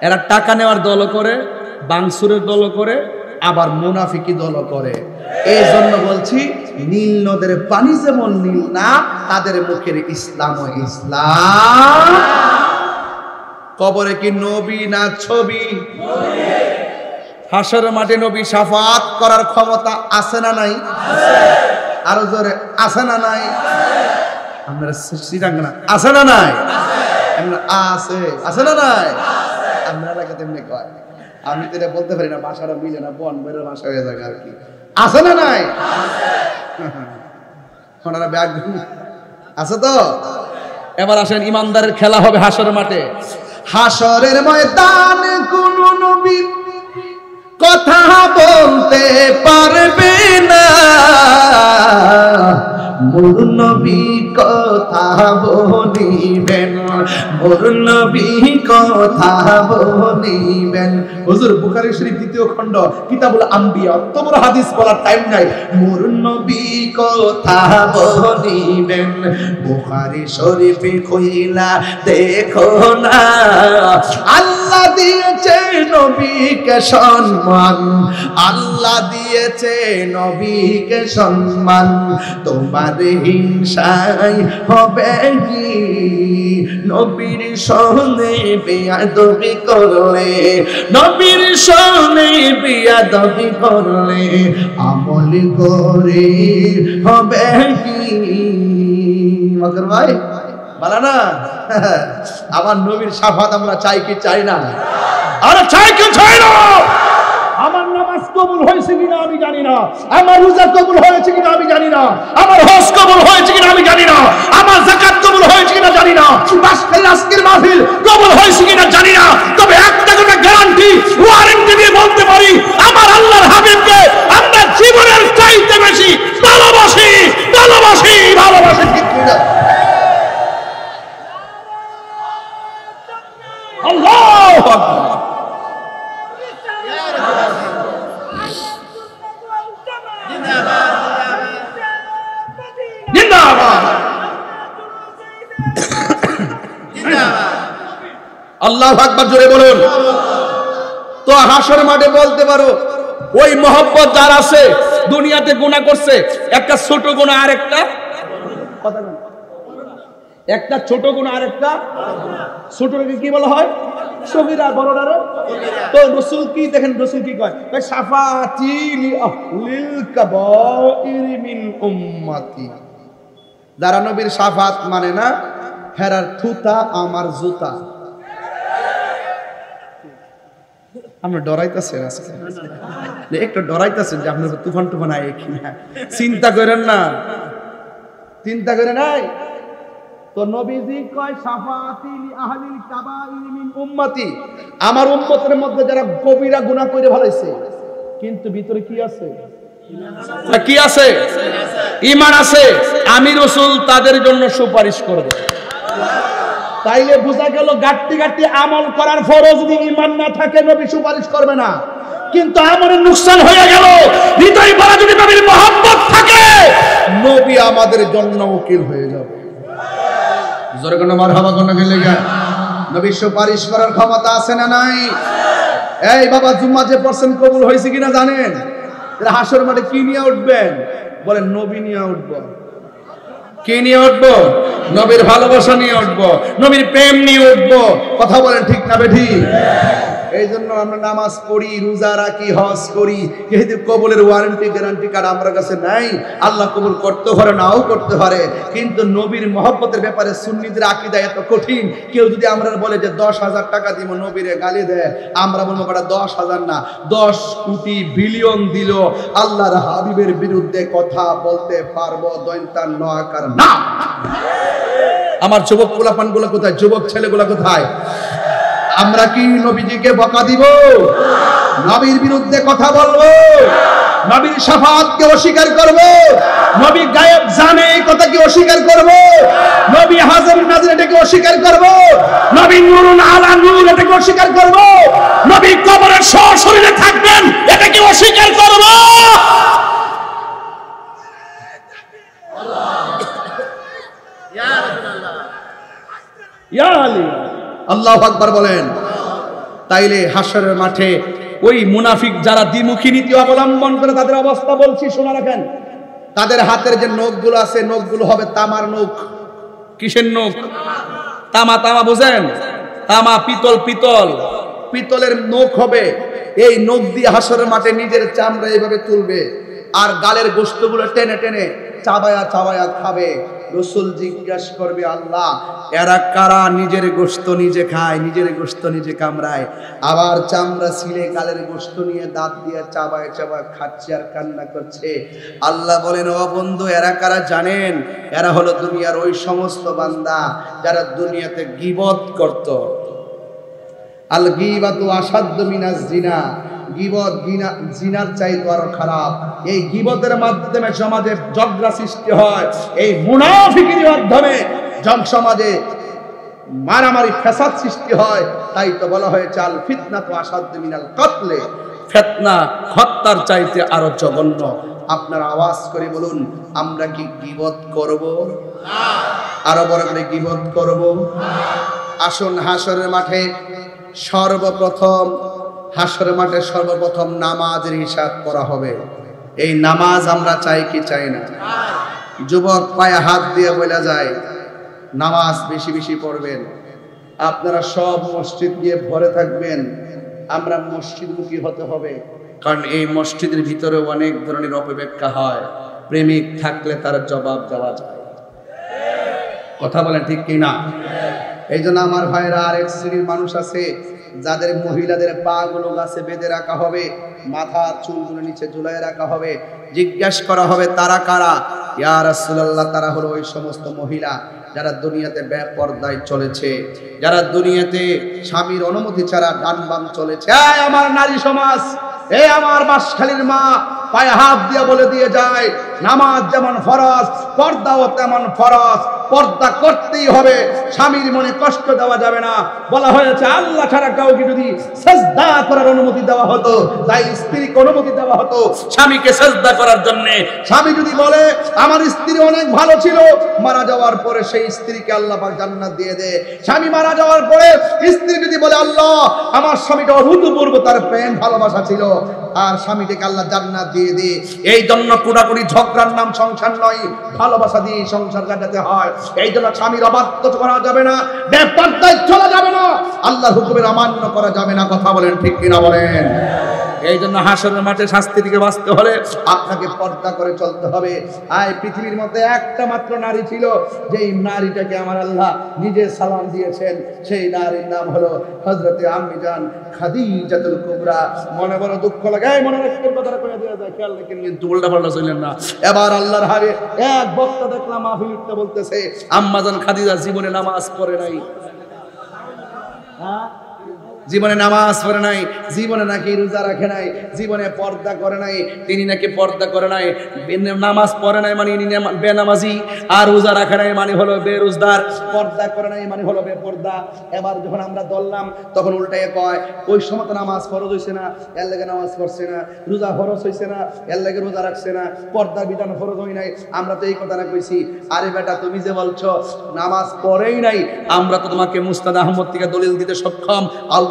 এরা টাকা নেওয়ার দল করে, ভাঙচুরের দল করে, আবার মুনাফিকি দল করে। এই জন্য বলছি, নীল নদের পানি যেমন নীল না, তাদের মুখের ইসলাম ও ইসলাম। কবরে কি নবী না ছবি? হাসরের মাঠে নবী শাফাত করার ক্ষমতা আছে না নাই? আরো জোরে আছে না নাই? আমরা শ্রীরাঙ্গনা আছে না নাই? আছে, আছে না নাই? আমরা এলাকা তেমনি কয়, আমি তো এটা বলতে পারি না, ভাষাটা মিলে না, বন বেরোর ভাষা হয়ে যাবে আর কি। আছে না নাই? ওনারা ব্যাগ আছে তো। এবার আসেন, ইমানদারের খেলা হবে হাসরের মাঠে। হাসরের ময়দানে কোন নবী কথা বলতে পারবে না, মোর নবী কথা বলিবেন, মোর নবী কথা বলিবেন। হুজুর বুখারী শরীফ 2য় খণ্ড কিতাবুল আম্বিয়া, অত বড় হাদিস বলার টাইম নাই। মোর নবী কথা বলিবেন, বুখারী শরীফে কইলা দেখো না, আল্লাহ দিয়েছে নবীকে সম্মান, আল্লাহ দিয়েছে নবীকে সম্মান, তোমার হিংসায় হবে কি নবীর সনে বেয়াদবি করলে, নবীর সনে বেয়াদবি করলে আমল করে হবে কি। মগর ভাই বলা না, আমার নবীর শাফাত আমরা চাই কি চাই না? আরে চাই কি চাই না? আমার নামাজ কবুল হয়েছে কিনা আমি জানি না, আমার রোজা কবুল হয়েছে কিনা আমি জানি না, আমার হজ কবুল হয়েছে কিনা আমি জানি না, আমার যাকাত কবুল হয়েছে কিনা জানি না, বাসখালীর আজকের মাহফিল কবুল হয়েছে কিনা জানি না। তবে একটা কথা গ্যারান্টি, ওয়ারেন্টি দিয়ে বলতে পারি, আমার আল্লাহর হাবিবকে আমরা জীবনের চাইতে বেশি ভালোবাসি, ভালোবাসি, ভালোবাসি। ঠিক না? আল্লাহু আকবার। আল্লাহু আকবার জোরে বলুন। তো হাসর মাঠে বলতে পারো ওই মহব্বত যার আছে, দুনিয়াতে গুনাহ করছে, একটা ছোট গুনাহ আর একটা একটা ছোট গুনাহ আর একটা ছোটটাকে কি বলা হয়? সগীরা, বড়টারে। তো রাসূল কি দেখেন, রাসূল কি কয়? শাফাতি লিল কাবাইর মিন উম্মতি। যারা নবীর শাফাত মানে না, হেরার থুতা আমার জুতা। আপনি ডরাইতেছেন আজকে, একটু ডরাইতেছেন যে আপনার তুফান টুফান আয় কিনা। চিন্তা করেন না, চিন্তা করে নাই। তো নবীজি কয় শাফাতি লি আহলিল কাবাইর মিন উম্মতি, আমার উম্মতের মধ্যে যারা কবিরা গুনাহ করে ফেলেছে কিন্তু ভিতরে কি আছে? কি আছে? ঈমান আছে। আমি রাসূল তাদের জন্য সুপারিশ করব। তাইলে বোঝা গেল গাট্টি গাট্টি আমল করার পরও যদি ঈমান না থাকে নবী সুপারিশ করবে না। কিন্তু আমলের নুকসান হয়ে গেল, হৃদয় ভরা যদি নবীর মহব্বত থাকে নবী আমাদের জন্য উকিল হয়ে যাবে। জোরে কোন মারহাবা কোন গেলে গা। নবী সুপারিশ করার ক্ষমতা আছে না নাই? এই বাবা, জুম্মা যে পড়ছেন কবুল হয়েছে কিনা জানেন? হাসর মাঠে কি নিয়ে উঠবেন? বলেন নবী নিয়ে উঠবো। কি নিয়ে উঠবো? নবীর ভালোবাসা নিয়ে উঠবো, নবীর প্রেম নিয়ে উঠবো। কথা বলেন ঠিক না বেঠিক? এই জন্য আমরা নামাজ পড়ি, রোজা রাখি, হজ করি, কিন্তু কবুলের ওয়ারেন্টি গ্যারান্টি কার্ড আমার কাছে নাই। আল্লাহ কবুল করতে পারে, নাও করতে পারে। কিন্তু নবীর মহব্বতের ব্যাপারে সুন্নিদের আকীদা এত কঠিন। কেউ যদি আমরা বলে যে 10,000 টাকা দিব, নবীরে গালি দেয়, আমরা বলবো কটা 10,000 না 10 কোটি বিলিয়ন দিল আল্লাহর হাবিবের বিরুদ্ধে কথা বলতে পারবো দৈন্তান নয়াকার না। আমার যুবক পোলাপানগুলো কোথায়? যুবক ছেলেগুলো কোথায়? আমরা কি নবীজিকে বকা দিব? নবীর বিরুদ্ধে কথা বলবো? নবীর শাফাআতকে অস্বীকার করব? নবী গায়েব জানে এই কথা কি অস্বীকার করব? নবী হাজির নাজির এটাকে অস্বীকার করব? নবী নূরুন আলা নূর এটাকে অস্বীকার করব? নবী কবরের সশরীরে থাকবেন এটা কি অস্বীকার করব? ইয়া আলী, আল্লাহু আকবার বলেন। তাইলে হাসরের মাঠে ওই মুনাফিক যারা দ্বিমুখী নীতি অবলম্বন করে তাদের অবস্থা বলছি, শোনা রাখেন। তাদের হাতের যে নখগুলো আছে, নখগুলো হবে তামার নখ। কিসের নখ? তামা। তামা বুঝেন? তামা, পিতল, পিতল, পিতলের নখ হবে। এই নখ দিয়ে হাসরের মাঠে নিজের চামড়া এইভাবে তুলবে আর গালের গোশতগুলো টেনে টেনে চাবায়া চাবায়া খাবে। রাসূল জিজ্ঞাসা করবে, আল্লাহ এরা কারা নিজের গোশত নিজে খায়, নিজের গোশত নিজে কামড়ায়, আবার চামড়া ছিলে গালের গোশত নিয়ে দাঁত দিয়ে চাবায় চাবায় খাচ্ছে আর কান্না করছে। আল্লাহ বলেন, ও বন্ধু এরা কারা জানেন? এরা হলো দুনিয়ার ওই সমস্ত বান্দা যারা দুনিয়াতে গীবত করত। আল গীবাতু আসাদ্দু মিনাজ জিনা, গীবত জিনার চাইতে আরো খারাপ। এই গীবতের মাধ্যমে সমাজে ঝগড়া সৃষ্টি হয়, এই মুনাফিকির মাধ্যমে সমাজে মারামারি ফ্যাসাদ সৃষ্টি হয়। তাই তো বলা হয়েছে আল ফিতনাতু আসাদ্দু মিনাল কতলে, ফিতনা হত্যার চাইতে আরো জঘন্য। আপনারা আওয়াজ করে বলুন, আমরা কি গীবত করব? আরো বড় করে গীবত করব? আসুন হাসরের মাঠে সর্বপ্রথম নামাজের হিসাব করা হবে। এই নামাজ আমরা চাই কি চাই না? যুবক পায়ে হাত দিয়ে বলা যায়, নামাজ বেশি বেশি পড়বেন। আপনারা সব মসজিদ গিয়ে ভরে থাকবেন, আমরা মসজিদমুখী হতে হবে। কারণ এই মসজিদের ভিতরে অনেক ধরনের অপব্যাখ্যা হয়। প্রেমিক থাকলে তার জবাব দেওয়া যায়। কথা বলেন ঠিক কিনা? এই জন্য আমার ভাইরা, আরেক শ্রেণীর মানুষ আছে যাদের মহিলাদের পা গুলো গাছে বেঁধে রাখা হবে, মাথা চুলগুলো নিচে ঝুলায় রাখা হবে, জিজ্ঞাসা করা হবে তারা কারা? ইয়া রাসূলুল্লাহ, তারা হলো ওই সমস্ত মহিলা যারা দুনিয়াতে বেপরদায় চলেছে, যারা দুনিয়াতে স্বামীর অনুমতি ছাড়া ডান বাম চলেছে। এই আমার নারী সমাজ, এই আমার বাঁশখালীর মা, পায়ে হাত দিয়ে বলে দিয়ে যায়, নামাজ যেমন ফরজ, পর্দাও তেমন ফরজ। পর্দা করতেই হবে, স্বামীর মনে কষ্ট দেওয়া যাবে না। বলা হয়েছে আল্লাহ ছাড়া কাউকে যদি সিজদা করার অনুমতি দেওয়া হতো, তাই স্ত্রীকে অনুমতি দেওয়া হতো স্বামীকে সিজদা করার জন্য। স্বামী যদি বলে আমার স্ত্রী অনেক ভালো ছিল, মারা যাওয়ার পরে সেই স্ত্রীকে আল্লাহ পাক জান্নাত দিয়ে দেয়। স্বামী মারা যাওয়ার পরে স্ত্রী যদি বলে আল্লাহ আমার স্বামীটা অভূতপূর্ব তার প্রেম ভালোবাসা ছিল, আর স্বামীটাকে আল্লাহ জান্নাত দিয়ে দেয়। এই জন্য কুড়াকুড়ি ঝগড়ার নাম সংসার নয়, ভালোবাসা দিয়ে সংসার কাটাতে হয়। এই জন্য স্বামীর অবাধ্য করা যাবে না, বেপরদায় চলা যাবে না, আল্লাহর হুকুমের অমান্য করা যাবে না। কথা বলেন ঠিক কিনা বলেন? এই জন্য হাসরের মাঠে শাস্তি থেকে বাঁচতে হলে আপনাকে পর্দা করে চলতে হবে। আর পৃথিবীর মধ্যে একটা মাত্র নারী ছিল, যেই নারীটাকে আমার আল্লাহ নিজে সালাম দিয়েছেন, সেই নারীর নাম হলো হযরতে আম্মি জান খাদিজাতুল কুবরা। মনে বড় দুঃখ লাগে, মনে রাখতে কথাটা কইয়া দেয়া যায়, খেয়াল রাখেন কিন্তু উল্টা পাল্টা চলেন না। এবার আল্লাহর হারে এক বক্তা দেখলাম মাহফিলটা বলতেছে আম্মা জান খাদিজা জীবনে নামাজ পড়ে নাই। হ্যাঁ, জীবনে নামাজ পড়ে নাই, জীবনে নাকি রোজা রাখে নাই, জীবনে পর্দা করে নাই। তিনি নাকি পর্দা করে নাই, নামাজ পড়ে নাই মানে বেনামাজি, আর রোজা রাখে নাই মানে হলো বেরোজগার, পর্দা করে নাই মানে হলো বেপর্দা। এবার যখন আমরা দললাম তখন উল্টায় কয় ওই সময় তো নামাজ ফরজ হইছে না, এর লাগে নামাজ পড়ছে না, রোজা ফরজ হইছে না, এর লাগে রোজা রাখছে না, পর্দার বিধান ফরজ হয় নাই। আমরা তো এই কথা না কইছি। আরে বেটা, তুমি যে বলছো নামাজ পড়েই নাই, আমরা তো তোমাকে মুস্তাদ আহমদ থেকে দলিল দিতে সক্ষম।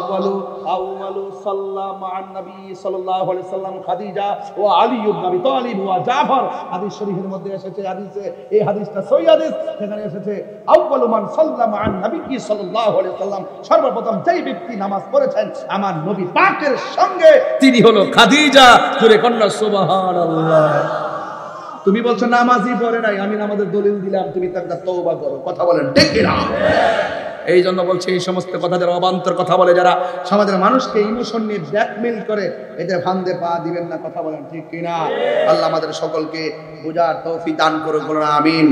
আউয়ালু সাল্লাল্লাহু আলাইহি নবী সাল্লাল্লাহু আলাইহি সাল্লাম খাদিজা ওয়া আলী ইবনে আবি তালিব ওয়া জাফর। হাদিস শরীফের মধ্যে এসেছে, হাদিসে এই হাদিসটা সহিহ হাদিস, সেখানে এসেছে আউয়ালু মান সাল্লামা আন নবী সাল্লাল্লাহু আলাইহি সাল্লাম, সর্বপ্রথম যেই ব্যক্তি নামাজ পড়েছেন আমার নবী পাকের সঙ্গে তিনি হলো খাদিজা। জোরে কন্যা সুবহানাল্লাহ। তুমি বলছো নামাজই পড়ে নাই, আমি নামাজের দলিল দিলাম, তুমি তার তওবা করো। কথা বলেন ঠিক কি না? এই জন্য বলছে এই সমস্ত কথা যারা অবান্তর কথা বলে, যারা সমাজের মানুষকে ইমোশন নিয়ে ব্ল্যাকমেইল করে, এতে ফান্দে পা দিবেন না। কথা বলেন ঠিক কিনা? আল্লাহ আমাদের সকলকে বুঝার তৌফিক দান করুন, আমিন।